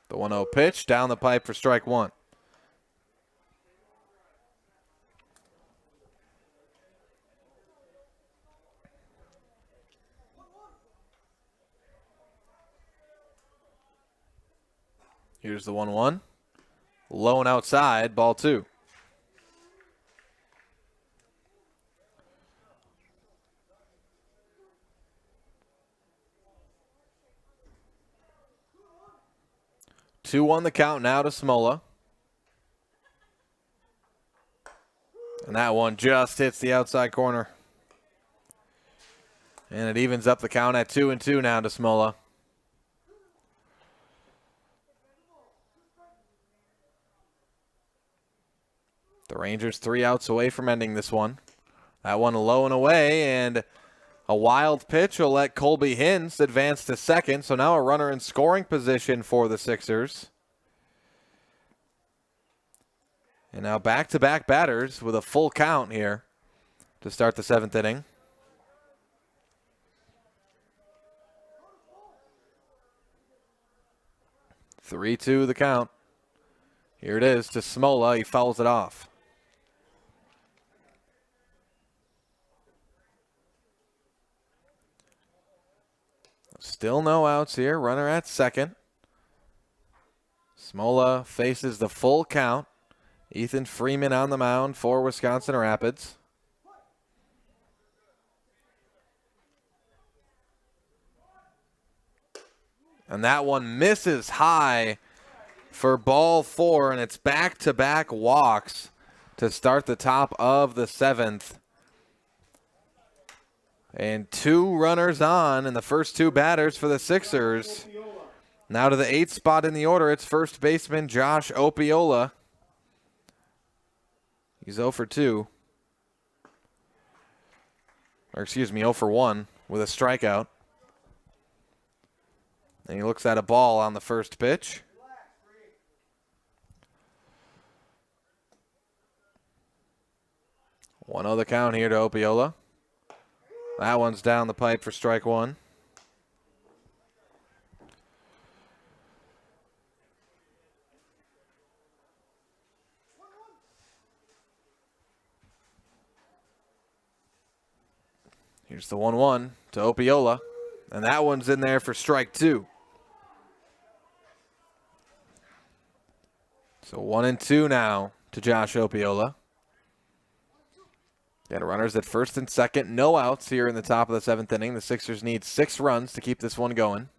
The 1-0 pitch down the pipe for strike 1. Here's the 1-1. Low and outside, ball 2. Two on the count now to Smola. And that one just hits the outside corner. And it evens up the count at 2-2 now to Smola. The Rangers 3 outs away from ending this one. That one low and away, and a wild pitch will let Colby Hintz advance to second. So now a runner in scoring position for the Sixers. And now back-to-back batters with a full count here to start the 7th inning. Three-two the count. Here it is to Smola. He fouls it off. Still no outs here. Runner at second. Smola faces the full count. Ethan Freeman on the mound for Wisconsin Rapids. And that one misses high for ball 4, and it's back-to-back walks to start the top of the 7th. And 2 runners on, and the first 2 batters for the Sixers. Now to the 8th spot in the order, it's first baseman Josh Opiola. He's 0 for 2. Or excuse me, 0 for 1 with a strikeout. And he looks at a ball on the first pitch. One the count here to Opiola. That one's down the pipe for strike 1. Here's the 1-1 to Opiola. And that one's in there for strike 2. So 1-2 now to Josh Opiola. Got runners at first and second. No outs here in the top of the 7th inning. The Sixers need 6 runs to keep this one going.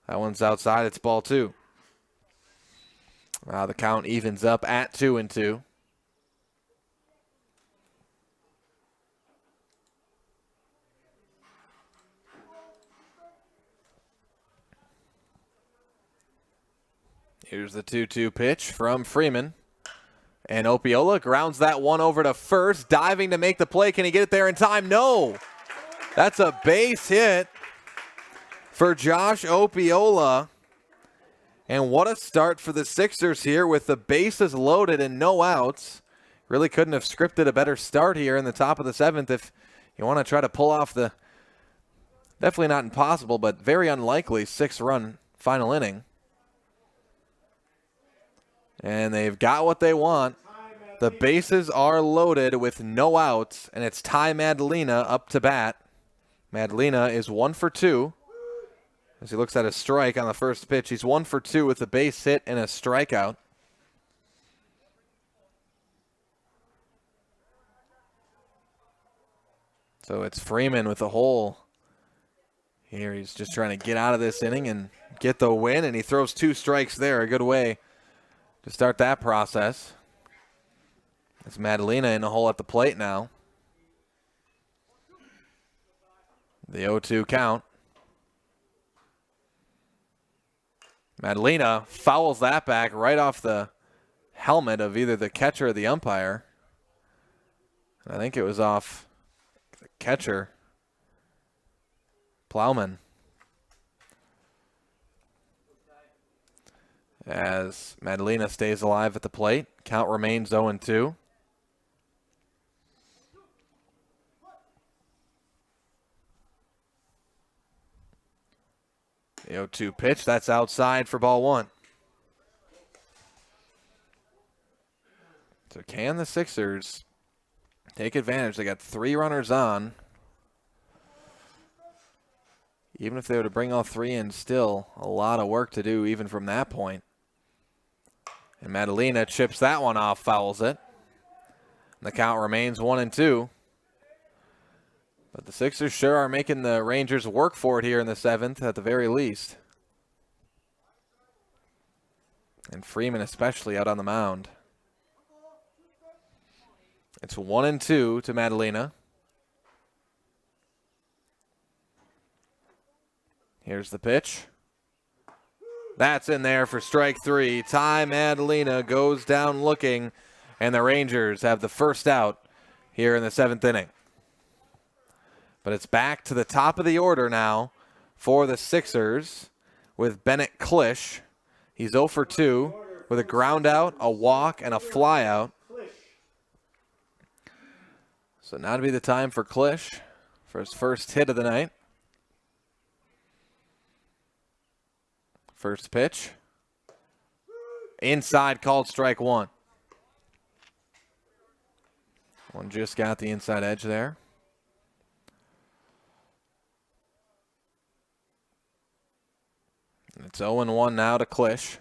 That one's outside. It's ball 2. The count evens up at 2-2. Here's the 2-2 pitch from Freeman. And Opiola grounds that one over to first, diving to make the play. Can he get it there in time? No. That's a base hit for Josh Opiola. And what a start for the Sixers here with the bases loaded and no outs. Really couldn't have scripted a better start here in the top of the 7th if you want to try to pull off the definitely not impossible, but very unlikely 6-run final inning. And they've got what they want. The bases are loaded with no outs, and it's Ty Madalena up to bat. Madalena is 1 for 2. As he looks at a strike on the first pitch, he's 1 for 2 with a base hit and a strikeout. So it's Freeman with a hole. Here he's just trying to get out of this inning and get the win, and he throws 2 strikes there. A good way to start that process. It's Madalena in the hole at the plate now. The 0-2 count. Madalena fouls that back right off the helmet of either the catcher or the umpire. I think it was off the catcher, Plowman. As Madalena stays alive at the plate. Count remains 0-2. The 0-2 pitch, that's outside for ball 1. So can the Sixers take advantage? They got 3 runners on. Even if they were to bring all 3 in, still a lot of work to do even from that point. And Madalena chips that one off, fouls it. And the count remains 1-2. But the Sixers sure are making the Rangers work for it here in the 7th at the very least. And Freeman especially out on the mound. It's 1-2 to Madalena. Here's the pitch. That's in there for strike 3. Ty Madalena goes down looking And the Rangers have the first out here in the 7th inning. But it's back to the top of the order now for the Sixers with Bennett Klisch. He's 0 for 2 with a ground out, a walk, and a fly out. So now to be the time for Klisch for his first hit of the night. First pitch. Inside, called strike one. One just got the inside edge there. It's 0-1 now to Klisch.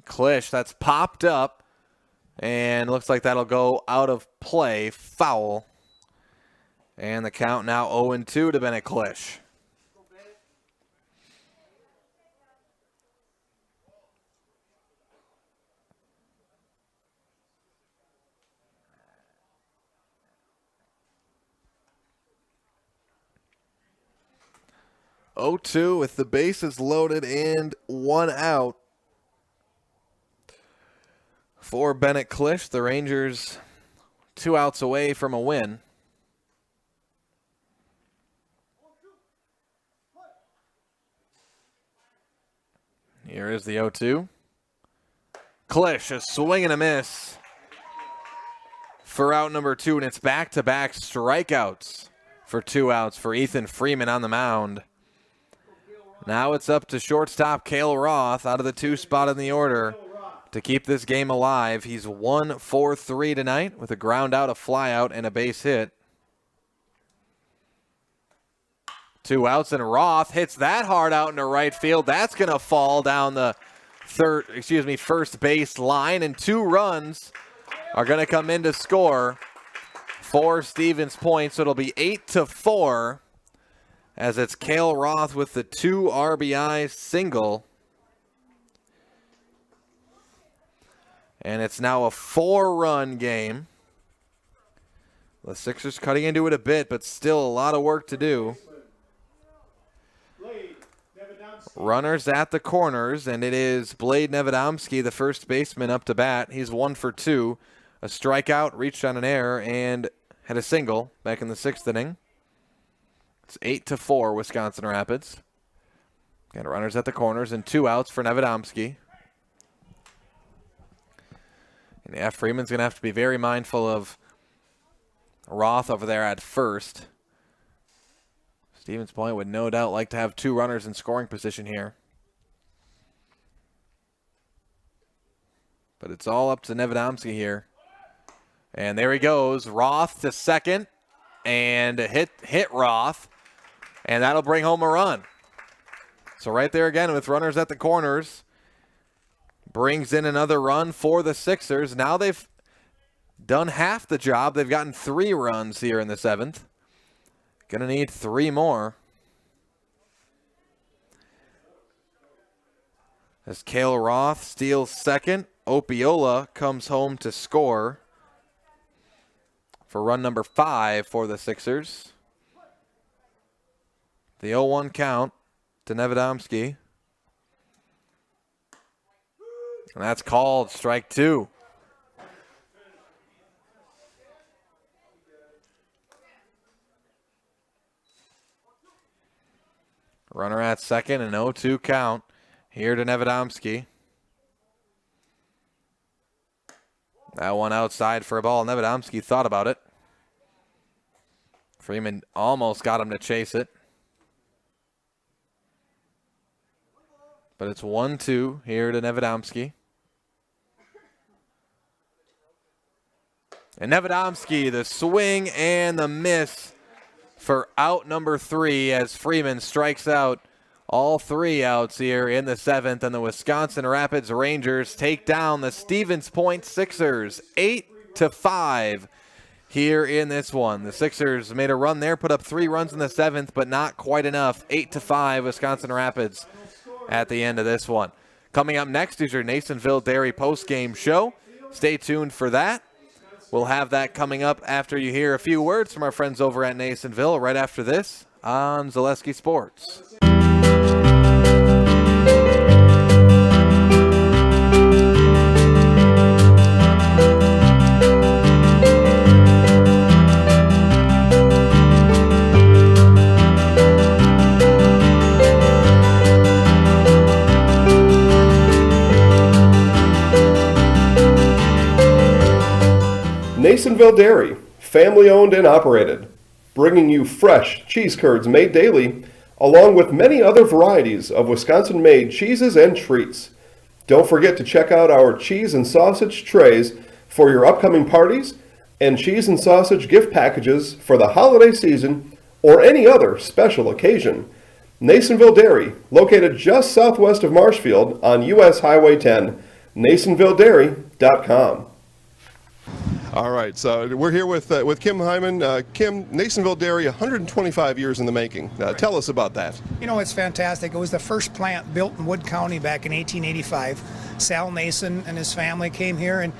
Klisch, that's popped up. And looks like that'll go out of play. Foul. And the count now 0-2 to Bennett Klisch. Oh-2 with the bases loaded and one out for Bennett Klisch. The Rangers 2 outs away from a win. Here is the 0-2. Klisch, a swing and a miss for out number 2, and it's back-to-back strikeouts for 2 outs for Ethan Freeman on the mound. Now it's up to shortstop Cale Roth out of the 2 spot in the order to keep this game alive. He's 1 for 3 tonight with a ground out, a fly out, and a base hit. 2 outs, and Roth hits that hard out into right field. That's going to fall down the first base line, and 2 runs are going to come in to score for Stevens Point. So it'll be 8-4 as it's Cale Roth with the 2 RBI single. And it's now a 4-run game. The Sixers cutting into it a bit, but still a lot of work to do. Runners at the corners, and it is Blade Nevedomski, the first baseman, up to bat. He's 1 for 2. A strikeout, reached on an error, and had a single back in the 6th inning. It's 8-4 Wisconsin Rapids. Got runners at the corners and 2 outs for Nevedomski. And yeah, Freeman's going to have to be very mindful of Roth over there at first. Stevens Point would no doubt like to have 2 runners in scoring position here. But it's all up to Nevedomski here. And there he goes. Roth to second. And hit Roth. And that'll bring home a run. So right there again with runners at the corners. Brings in another run for the Sixers. Now they've done half the job. They've gotten 3 runs here in the 7th. Gonna need 3 more. As Cale Roth steals second, Opiola comes home to score for run number 5 for the Sixers. The 0-1 count to Nevedomski. And that's called strike 2. Runner at second, an 0-2 count here to Nevedomski. That one outside for a ball. Nevedomski thought about it. Freeman almost got him to chase it. But it's 1-2 here to Nevedomski. And Nevedomski, the swing and the miss for out number 3 as Freeman strikes out all 3 outs here in the 7th. And the Wisconsin Rapids Rangers take down the Stevens Point Sixers 8-5 here in this one. The Sixers made a run there, put up 3 runs in the 7th, but not quite enough. 8-5 Wisconsin Rapids at the end of this one. Coming up next is your Nasonville Dairy postgame show. Stay tuned for that. We'll have that coming up after you hear a few words from our friends over at Nasonville right after this on Zaleski Sports. Nasonville Dairy, family owned and operated, bringing you fresh cheese curds made daily, along with many other varieties of Wisconsin-made cheeses and treats. Don't forget to check out our cheese and sausage trays for your upcoming parties and cheese and sausage gift packages for the holiday season or any other special occasion. Nasonville Dairy, located just southwest of Marshfield on US Highway 10, NasonvilleDairy.com. All right, so we're here with Kim Hyman. Kim, Nasonville Dairy, 125 years in the making. Tell us about that. You know, it's fantastic. It was the first plant built in Wood County back in 1885. Sal Nason and his family came here, and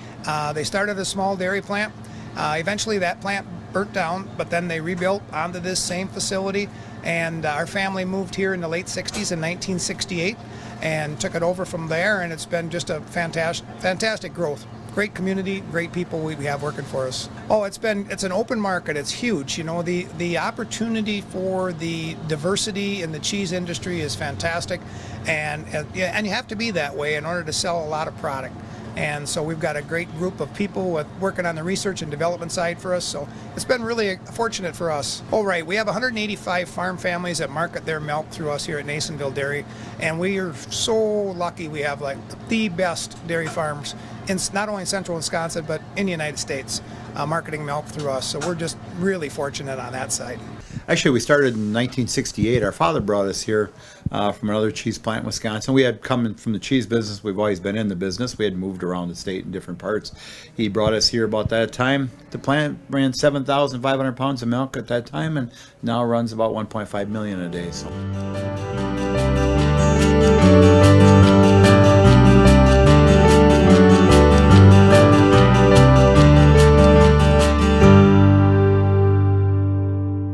they started a small dairy plant. Eventually that plant burnt down, but then they rebuilt onto this same facility, and our family moved here in the late 60s in 1968 and took it over from there, and it's been just a fantastic growth. Great community, great people we have working for us. Oh, it's an open market. It's huge. You know, the opportunity for the diversity in the cheese industry is fantastic, and you have to be that way in order to sell a lot of product. And so we've got a great group of people working on the research and development side for us. So it's been really fortunate for us. Oh, right. We have 185 farm families that market their milk through us here at Nasonville Dairy. And we are so lucky we have like the best dairy farms in not only in central Wisconsin, but in the United States, marketing milk through us. So we're just really fortunate on that side. Actually, we started in 1968. Our father brought us here from another cheese plant in Wisconsin. We had come from the cheese business. We've always been in the business. We had moved around the state in different parts. He brought us here about that time. The plant ran 7,500 pounds of milk at that time, and now runs about 1.5 million a day. So.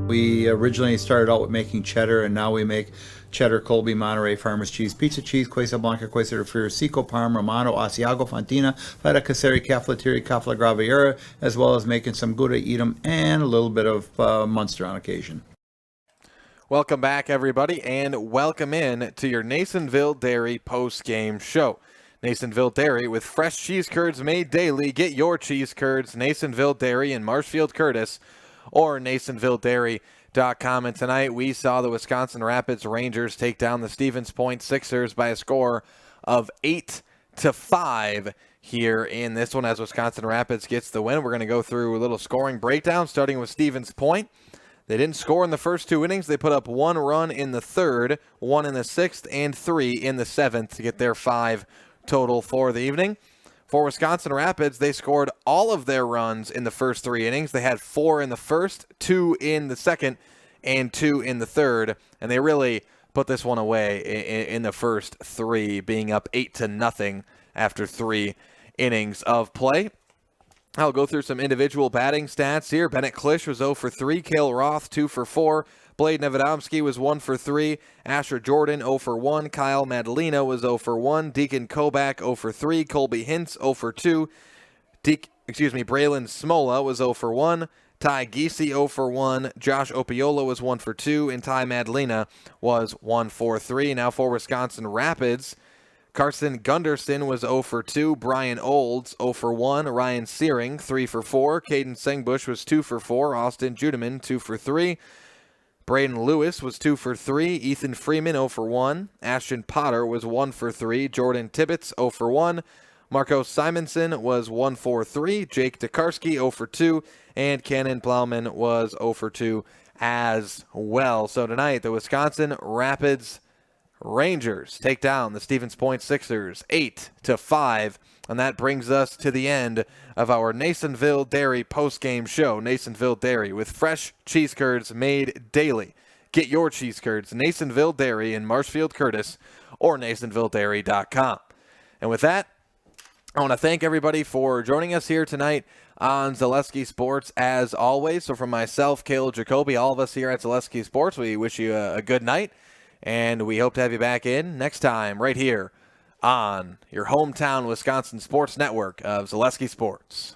We originally started out with making cheddar, and now we make cheddar, Colby, Monterey, Farmers Cheese, Pizza Cheese, Quesa Blanca, Quesa de Friar, Seco, Parm, Romano, Asiago, Fontina, Feta Caseri, Cafflettieri, Cafla Graviera, as well as making some Gouda Edam and a little bit of Munster on occasion. Welcome back, everybody, and welcome in to your Nasonville Dairy post-game show. Nasonville Dairy with fresh cheese curds made daily. Get your cheese curds, Nasonville Dairy in Marshfield, Curtis, or NasonvilleDairy.com. And tonight we saw the Wisconsin Rapids Rangers take down the Stevens Point Sixers by a score of 8-5 here in this one as Wisconsin Rapids gets the win. We're going to go through a little scoring breakdown starting with Stevens Point. They didn't score in the first two innings. They put up one run in the third, one in the sixth, and three in the seventh to get their 5 total for the evening. For Wisconsin Rapids, they scored all of their runs in the first 3 innings. They had 4 in the first, 2 in the second, and 2 in the third. And they really put this one away in the first 3, being up 8-0 after 3 innings of play. I'll go through some individual batting stats here. Bennett Klisch was 0 for 3. Cale Roth 2 for 4. Blade Nevedomski was 1 for 3. Asher Jordan 0 for 1. Kyle Madalena was 0 for 1. Deacon Kobach 0 for 3. Colby Hintz 0 for 2. Braylon Smola was 0 for 1. Ty Giese 0 for 1. Josh Opiola was 1 for 2. And Ty Madalena was 1 for 3. Now for Wisconsin Rapids, Carson Gunderson was 0 for 2. Brian Olds 0 for 1. Ryan Searing 3 for 4. Caden Sengbush was 2 for 4. Austin Judeman 2 for 3. Braden Lewis was 2 for 3. Ethan Freeman 0 for 1. Ashton Potter was 1 for 3. Jordan Tibbetts 0 for 1. Marco Simonson was 1 for 3. Jake Tokarski 0 for 2. And Cannon Plowman was 0 for 2 as well. So tonight, the Wisconsin Rapids Rangers take down the Stevens Point Sixers 8-5. And that brings us to the end of our Nasonville Dairy post-game show. Nasonville Dairy with fresh cheese curds made daily. Get your cheese curds, Nasonville Dairy in Marshfield, Curtis, or NasonvilleDairy.com. And with that, I want to thank everybody for joining us here tonight on Zaleski Sports as always. So from myself, Caleb Jacoby, all of us here at Zaleski Sports, we wish you a good night. And we hope to have you back in next time right here on your hometown Wisconsin sports network of Zaleski Sports.